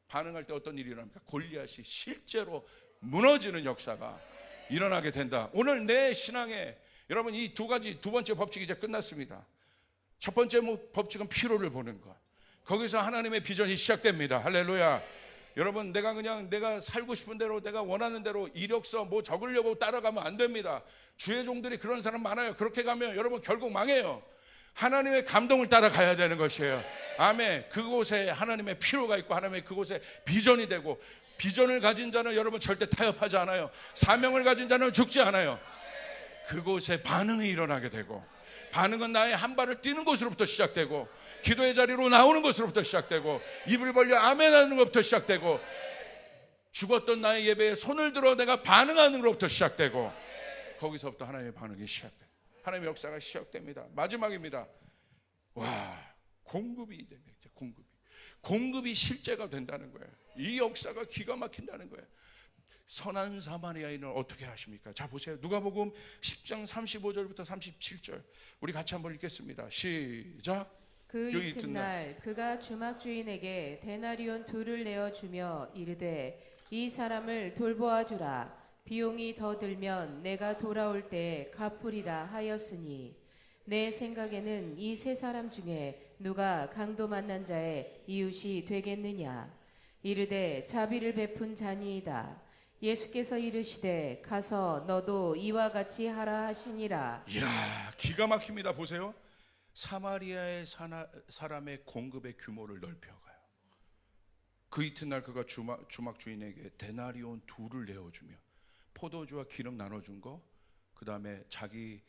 S1: 반응할 때 어떤 일이 일어납니까? 골리앗이 실제로 무너지는 역사가 일어나게 된다. 오늘 내 신앙에 여러분 이 두 번째 법칙이 이제 끝났습니다. 첫 번째 법칙은 피로를 보는 것. 거기서 하나님의 비전이 시작됩니다. 할렐루야. 여러분, 내가 살고 싶은 대로, 내가 원하는 대로 이력서 뭐 적으려고 따라가면 안 됩니다. 주의 종들이 그런 사람 많아요. 그렇게 가면 여러분 결국 망해요. 하나님의 감동을 따라가야 되는 것이에요. 아멘. 그곳에 하나님의 필요가 있고 하나님의 그곳에 비전이 되고, 비전을 가진 자는 여러분 절대 타협하지 않아요. 사명을 가진 자는 죽지 않아요. 그곳에 반응이 일어나게 되고, 반응은 나의 한 발을 뛰는 것으로부터 시작되고, 기도의 자리로 나오는 것으로부터 시작되고, 입을 벌려 아멘하는 것부터 시작되고, 죽었던 나의 예배에 손을 들어 내가 반응하는 것부터 시작되고, 거기서부터 하나님의 반응이 시작돼요. 하나님의 역사가 시작됩니다. 마지막입니다. 와, 공급이 됩니다. 공급이 실제가 된다는 거예요. 이 역사가 기가 막힌다는 거예요. 선한 사마리아인을 어떻게 하십니까? 자, 보세요. 누가복음 10장 35절부터 37절 우리 같이 한번 읽겠습니다. 시작.
S2: 그 이튿날 그가 주막 주인에게 데나리온 2를 내어주며 이르되 이 사람을 돌보아 주라. 비용이 더 들면 내가 돌아올 때 갚으리라 하였으니 내 생각에는 이 세 사람 중에 누가 강도 만난 자의 이웃이 되겠느냐. 이르되 자비를 베푼 자니이다. 예수께서 이르시되 가서 너도 이와 같이 하라 하시니라.
S1: 이야, 기가 막힙니다. 보세요. 사마리아의 사람의 공급의 규모를 넓혀가요. 그 이튿날 그가 주막 주인에게 데나리온 2를 내어주며 포도주와 기름 나눠준 거, 그 다음에 자기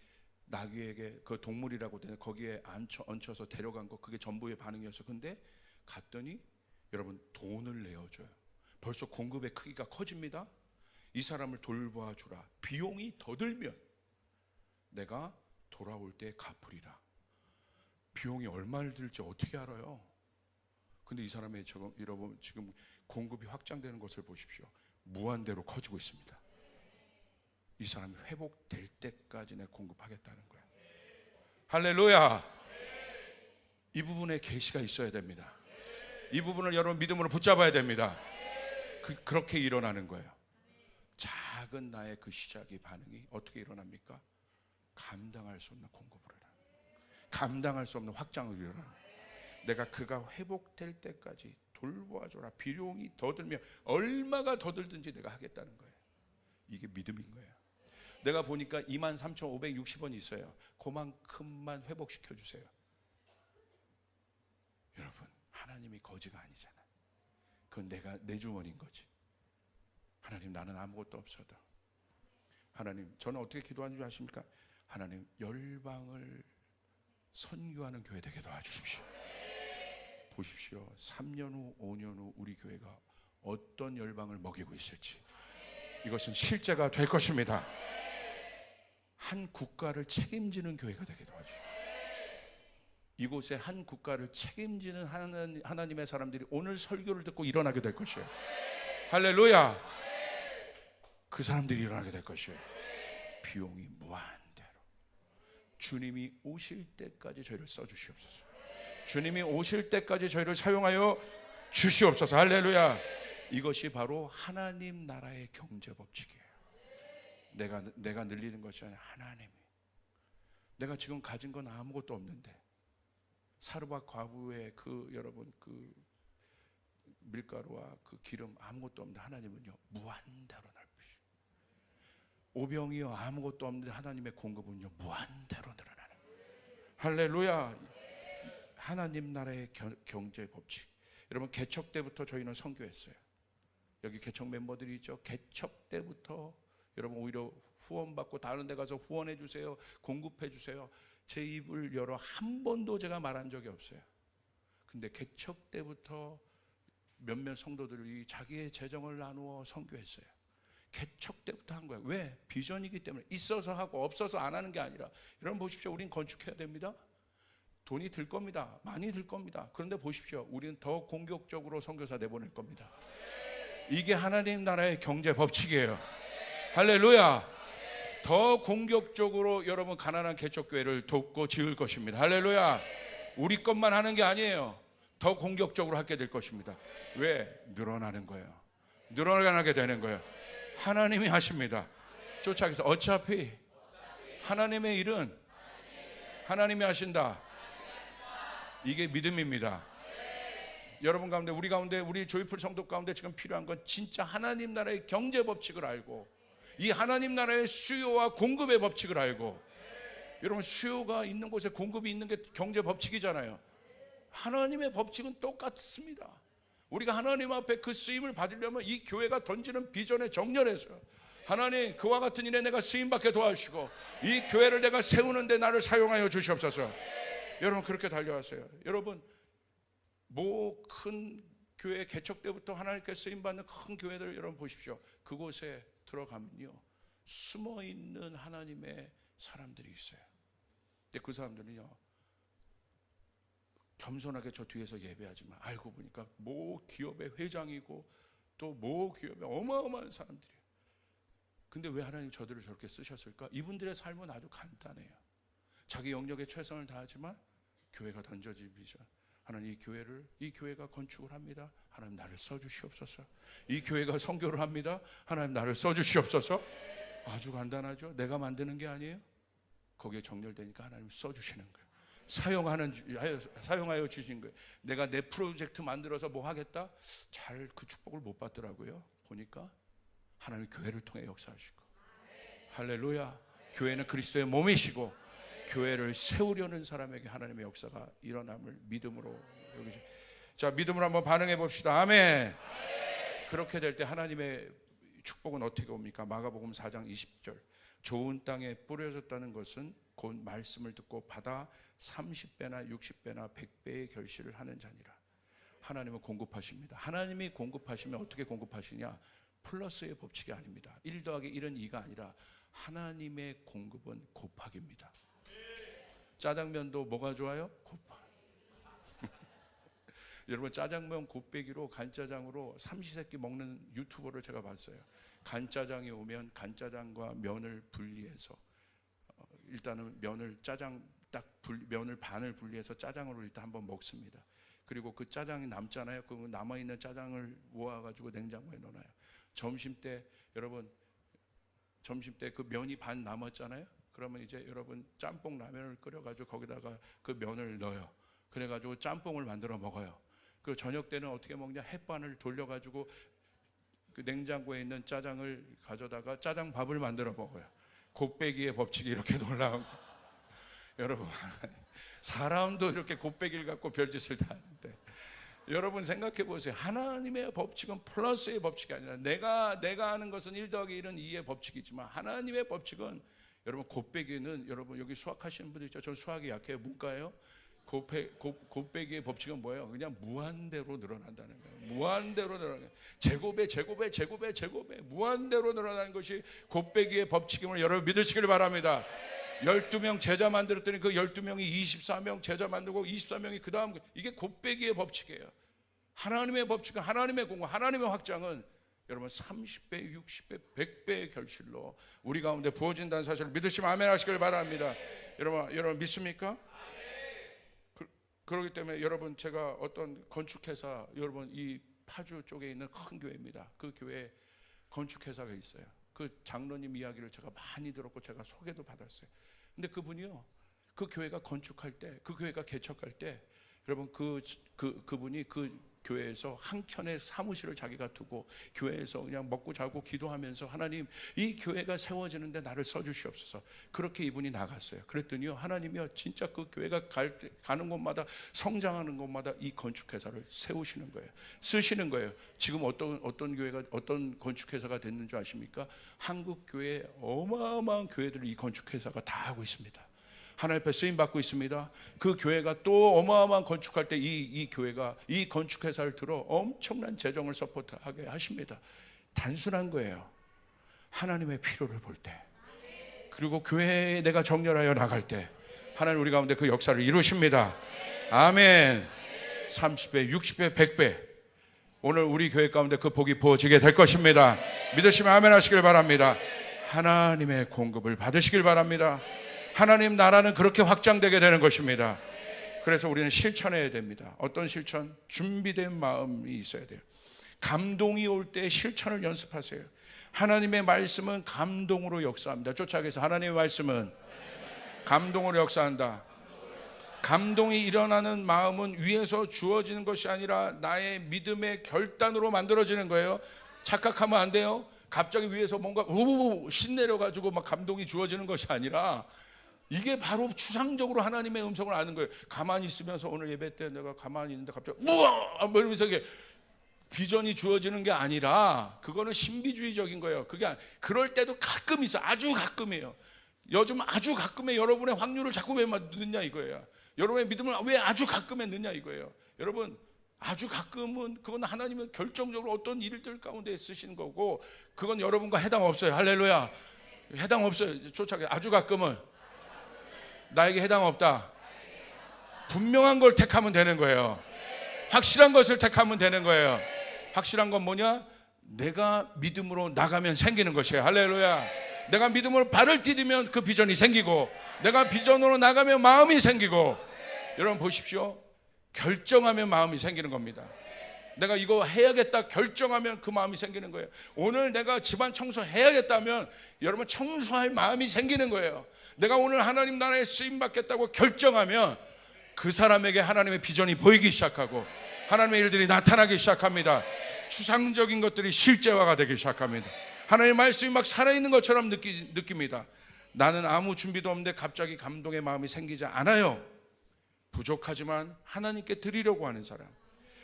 S1: 나귀에게 그 동물이라고 되는 거기에 얹혀서 데려간 거, 그게 전부의 반응이었어. 근데 갔더니 여러분 돈을 내어줘요. 벌써 공급의 크기가 커집니다. 이 사람을 돌봐 주라. 비용이 더 들면 내가 돌아올 때 갚으리라. 비용이 얼마를 들지 어떻게 알아요? 근데 이 사람의 여러분 지금 공급이 확장되는 것을 보십시오. 무한대로 커지고 있습니다. 이 사람이 회복될 때까지 내가 공급하겠다는 거야. 할렐루야. 이 부분에 계시가 있어야 됩니다. 이 부분을 여러분 믿음으로 붙잡아야 됩니다. 그렇게 일어나는 거예요. 작은 나의 그 시작의 반응이 어떻게 일어납니까? 감당할 수 없는 공급을 일어나, 감당할 수 없는 확장을 일어나. 내가 그가 회복될 때까지 돌보아줘라. 비용이 더 들면 얼마가 더 들든지 내가 하겠다는 거예요. 이게 믿음인 거예요. 내가 보니까 23,560원이 있어요. 그만큼만 회복시켜 주세요. 여러분, 하나님이 거지가 아니잖아. 그건 내 주머니인 거지. 하나님, 나는 아무것도 없어도, 하나님, 저는 어떻게 기도하는 줄 아십니까? 하나님, 열방을 선교하는 교회 되게 도와주십시오. 보십시오. 3년 후 5년 후 우리 교회가 어떤 열방을 먹이고 있을지, 이것은 실제가 될 것입니다. 한 국가를 책임지는 교회가 되게 도와주십시오. 이곳에 한 국가를 책임지는 하나님의 사람들이 오늘 설교를 듣고 일어나게 될 것이에요. 할렐루야. 그 사람들이 일어나게 될 것이에요. 비용이 무한대로. 주님이 오실 때까지 저희를 써주시옵소서. 주님이 오실 때까지 저희를 사용하여 주시옵소서. 할렐루야. 이것이 바로 하나님 나라의 경제 법칙이에요. 내가 늘리는 것이 아니라 하나님이. 내가 지금 가진 건 아무것도 없는데, 사르밧 과부의 여러분 밀가루와 그 기름 아무것도 없는데 하나님은요 무한대로 넓히시고, 오병이요 아무것도 없는데 하나님의 공급은요 무한대로 늘어나는 거예요. 할렐루야. 하나님 나라의 경제 법칙. 여러분, 개척 때부터 저희는 선교했어요. 여기 개척 멤버들이 있죠. 개척 때부터 여러분 오히려 후원받고 다른 데 가서 후원해 주세요, 공급해 주세요. 제 입을 열어 한 번도 제가 말한 적이 없어요. 근데 개척 때부터 몇몇 성도들이 자기의 재정을 나누어 선교했어요. 개척 때부터 한 거예요. 왜? 비전이기 때문에. 있어서 하고 없어서 안 하는 게 아니라. 여러분 보십시오. 우린 건축해야 됩니다. 돈이 들 겁니다. 많이 들 겁니다. 그런데 보십시오. 우리는 더 공격적으로 선교사 내보낼 겁니다. 이게 하나님 나라의 경제 법칙이에요. 할렐루야. 더 공격적으로 여러분 가난한 개척교회를 돕고 지을 것입니다. 할렐루야. 우리 것만 하는 게 아니에요. 더 공격적으로 하게 될 것입니다. 왜? 늘어나는 거예요. 늘어나게 되는 거예요. 하나님이 하십니다. 쫓아가서 어차피 하나님의 일은 하나님이 하신다. 이게 믿음입니다. 여러분 가운데, 우리 가운데, 우리 조이풀 성도 가운데 지금 필요한 건 진짜 하나님 나라의 경제 법칙을 알고, 이 하나님 나라의 수요와 공급의 법칙을 알고. 여러분, 수요가 있는 곳에 공급이 있는 게 경제 법칙이잖아요. 하나님의 법칙은 똑같습니다. 우리가 하나님 앞에 그 쓰임을 받으려면 이 교회가 던지는 비전에 정렬해서, 하나님, 그와 같은 일에 내가 쓰임받게 도와주시고 이 교회를 내가 세우는데 나를 사용하여 주시옵소서. 여러분, 그렇게 달려왔어요. 여러분, 큰 교회 개척 때부터 하나님께 쓰임받는 큰 교회들 여러분 보십시오. 그곳에 들어가면요, 숨어있는 하나님의 사람들이 있어요. 근데 그 사람들은요, 겸손하게 저 뒤에서 예배하지만 알고 보니까 모 기업의 회장이고 또 모 기업의 어마어마한 사람들이에요. 근데 왜 하나님 저들을 저렇게 쓰셨을까? 이분들의 삶은 아주 간단해요. 자기 영역에 최선을 다하지만 교회가 던져진 비전, 하나님 이 교회가 건축을 합니다. 하나님 나를 써주시옵소서. 이 교회가 선교를 합니다. 하나님 나를 써주시옵소서. 아주 간단하죠. 내가 만드는 게 아니에요. 거기에 정렬되니까 하나님 써주시는 거예요. 사용하여 주신 거예요. 내가 내 프로젝트 만들어서 뭐 하겠다? 잘 그 축복을 못 받더라고요. 보니까 하나님 교회를 통해 역사하시고. 할렐루야. 교회는 그리스도의 몸이시고 교회를 세우려는 사람에게 하나님의 역사가 일어남을 믿음으로 여기죠. 자, 믿음으로 한번 반응해 봅시다. 아멘. 그렇게 될 때 하나님의 축복은 어떻게 옵니까? 마가복음 4장 20절. 좋은 땅에 뿌려졌다는 것은 곧 말씀을 듣고 받아 30배나 60배나 100배의 결실을 하는 자니라. 하나님은 공급하십니다. 하나님이 공급하시면 어떻게 공급하시냐? 플러스의 법칙이 아닙니다. 1 더하기 1은 2가 아니라 하나님의 공급은 곱하기입니다. 짜장면도 뭐가 좋아요? 곱하기. 여러분, 짜장면 곱빼기로 간짜장으로 삼시세끼 먹는 유튜버를 제가 봤어요. 간짜장이 오면 간짜장과 면을 분리해서 일단은 면을 면을 반을 분리해서 짜장으로 일단 한번 먹습니다. 그리고 그 짜장이 남잖아요. 그 남아있는 짜장을 모아가지고 냉장고에 넣어놔요. 점심때 그 면이 반 남았잖아요. 그러면 이제 여러분 짬뽕 라면을 끓여가지고 거기다가 그 면을 넣어요. 그래가지고 짬뽕을 만들어 먹어요. 그리고 저녁 때는 어떻게 먹냐? 햇반을 돌려가지고 그 냉장고에 있는 짜장을 가져다가 짜장밥을 만들어 먹어요. 곱빼기의 법칙이 이렇게 놀라운 거. 여러분, 사람도 이렇게 곱빼기를 갖고 별짓을 다 하는데, 여러분 생각해 보세요. 하나님의 법칙은 플러스의 법칙이 아니라 내가 하는 것은 1 더하기 1은 2의 법칙이지만 하나님의 법칙은, 여러분 곱빼기는, 여러분 여기 수학하시는 분들 있죠? 저 수학이 약해요. 문과예요. 곱빼기의 법칙은 뭐예요? 그냥 무한대로 늘어난다는 거예요. 무한대로 늘어나는 제곱에 무한대로 늘어나는 것이 곱빼기의 법칙임을 여러분 믿으시길 바랍니다. 12명 제자 만들었더니 그 12명이 24명 제자 만들고 24명이 그 다음, 이게 곱빼기의 법칙이에요. 하나님의 법칙은, 하나님의 공급, 하나님의 확장은 여러분 30배, 60배, 100배의 결실로 우리 가운데 부어진다는 사실을 믿으시면 아멘 하시길 바랍니다. 여러분 믿습니까? 그렇기 때문에 여러분, 제가 어떤 건축회사, 여러분 이 파주 쪽에 있는 큰 교회입니다. 그 교회에 건축회사가 있어요. 그 장로님 이야기를 제가 많이 들었고 제가 소개도 받았어요. 근데 그분이요, 그 교회가 건축할 때, 그 교회가 개척할 때, 여러분 그분이 그 교회에서 한켠에 사무실을 자기가 두고 교회에서 그냥 먹고 자고 기도하면서, 하나님 이 교회가 세워지는데 나를 써주시옵소서. 그렇게 이분이 나갔어요. 그랬더니요, 하나님이요 진짜 그 교회가 가는 곳마다, 성장하는 곳마다 이 건축회사를 세우시는 거예요. 쓰시는 거예요. 지금 어떤 교회가, 어떤 건축회사가 됐는 줄 아십니까? 한국 교회 어마어마한 교회들을 이 건축회사가 다 하고 있습니다. 하나님 앞에 쓰임 받고 있습니다. 그 교회가 또 어마어마한 건축할 때 이 교회가 이 건축회사를 들어 엄청난 재정을 서포트하게 하십니다. 단순한 거예요. 하나님의 필요를 볼 때, 그리고 교회에 내가 정렬하여 나갈 때 하나님 우리 가운데 그 역사를 이루십니다. 아멘. 30배, 60배, 100배 오늘 우리 교회 가운데 그 복이 부어지게 될 것입니다. 믿으시면 아멘 하시길 바랍니다. 하나님의 공급을 받으시길 바랍니다. 하나님 나라는 그렇게 확장되게 되는 것입니다. 그래서 우리는 실천해야 됩니다. 어떤 실천? 준비된 마음이 있어야 돼요. 감동이 올 때 실천을 연습하세요. 하나님의 말씀은 감동으로 역사합니다. 쫓아가서 하나님의 말씀은 감동으로 역사한다. 감동이 일어나는 마음은 위에서 주어지는 것이 아니라 나의 믿음의 결단으로 만들어지는 거예요. 착각하면 안 돼요. 갑자기 위에서 뭔가 우우우 신내려가지고 막 감동이 주어지는 것이 아니라 이게 바로 추상적으로 하나님의 음성을 아는 거예요. 가만히 있으면서 오늘 예배 때 내가 가만히 있는데 갑자기 우와 뭐 이러면서 이게 비전이 주어지는 게 아니라 그거는 신비주의적인 거예요. 그럴 때도 가끔 있어. 아주 가끔이에요. 요즘 아주 가끔에 여러분의 확률을 자꾸 왜 넣느냐 이거예요. 여러분의 믿음을 왜 아주 가끔에 넣느냐 이거예요. 여러분 아주 가끔은 그건 하나님은 결정적으로 어떤 일들 가운데 쓰시는 거고 그건 여러분과 해당 없어요. 할렐루야. 해당 없어요. 쫓아가. 아주 가끔은 나에게 해당 없다. 분명한 걸 택하면 되는 거예요. 확실한 것을 택하면 되는 거예요. 확실한 건 뭐냐? 내가 믿음으로 나가면 생기는 것이에요. 할렐루야. 내가 믿음으로 발을 디디면 그 비전이 생기고 내가 비전으로 나가면 마음이 생기고 여러분 보십시오. 결정하면 마음이 생기는 겁니다. 내가 이거 해야겠다 결정하면 그 마음이 생기는 거예요. 오늘 내가 집안 청소해야겠다면 여러분 청소할 마음이 생기는 거예요. 내가 오늘 하나님 나라에 쓰임받겠다고 결정하면 그 사람에게 하나님의 비전이 보이기 시작하고 하나님의 일들이 나타나기 시작합니다. 추상적인 것들이 실제화가 되기 시작합니다. 하나님의 말씀이 막 살아있는 것처럼 느낍니다. 나는 아무 준비도 없는데 갑자기 감동의 마음이 생기지 않아요. 부족하지만 하나님께 드리려고 하는 사람,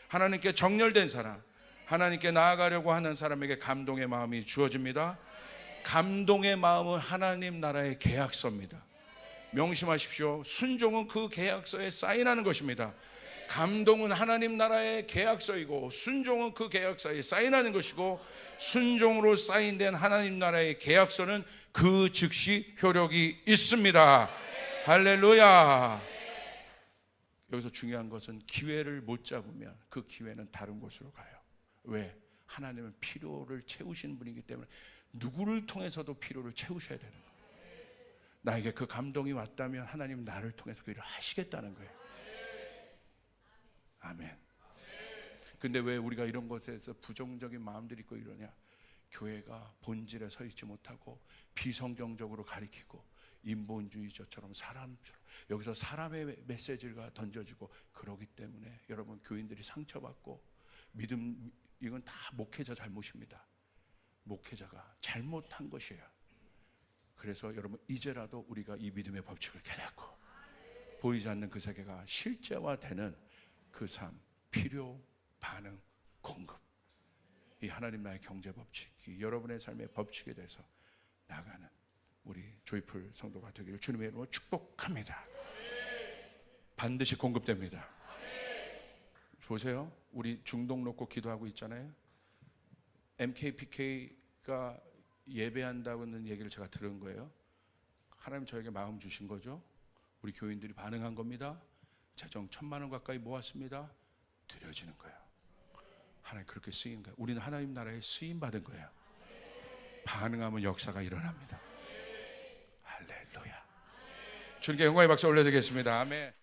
S1: 하나님께 정렬된 사람, 하나님께 나아가려고 하는 사람에게 감동의 마음이 주어집니다. 감동의 마음은 하나님 나라의 계약서입니다. 명심하십시오. 순종은 그 계약서에 사인하는 것입니다. 감동은 하나님 나라의 계약서이고 순종은 그 계약서에 사인하는 것이고 순종으로 사인된 하나님 나라의 계약서는 그 즉시 효력이 있습니다. 할렐루야. 여기서 중요한 것은 기회를 못 잡으면 그 기회는 다른 곳으로 가요. 왜? 하나님은 필요를 채우시는 분이기 때문에 누구를 통해서도 필요를 채우셔야 되는 거예요. 나에게 그 감동이 왔다면 하나님은 나를 통해서 그 일을 하시겠다는 거예요. 아멘. 근데 왜 우리가 이런 것에서 부정적인 마음들이 있고 이러냐? 교회가 본질에 서 있지 못하고 비성경적으로 가리키고 인본주의자처럼 사람처럼 여기서 사람의 메시지가 던져지고 그러기 때문에 여러분 교인들이 상처받고 믿음 이건 다 목회자 잘못입니다. 목회자가 잘못한 것이에요. 그래서 여러분 이제라도 우리가 이 믿음의 법칙을 깨닫고 보이지 않는 그 세계가 실제화되는 그 삶, 필요, 반응, 공급 이 하나님 나라의 경제 법칙이 여러분의 삶의 법칙에 대해서 나가는 우리 조이풀 성도가 되기를 주님의 이름으로 축복합니다. 반드시 공급됩니다. 보세요. 우리 중동 놓고 기도하고 있잖아요. MKPK가 예배한다고는 얘기를 제가 들은 거예요. 하나님 저에게 마음 주신 거죠. 우리 교인들이 반응한 겁니다. 재정 1,000만 원 가까이 모았습니다. 드려지는 거예요. 하나님 그렇게 쓰인 거예요. 우리는 하나님 나라에 쓰임 받은 거예요. 반응하면 역사가 일어납니다. 할렐루야. 주님께 영광의 박수 올려드리겠습니다. 아멘.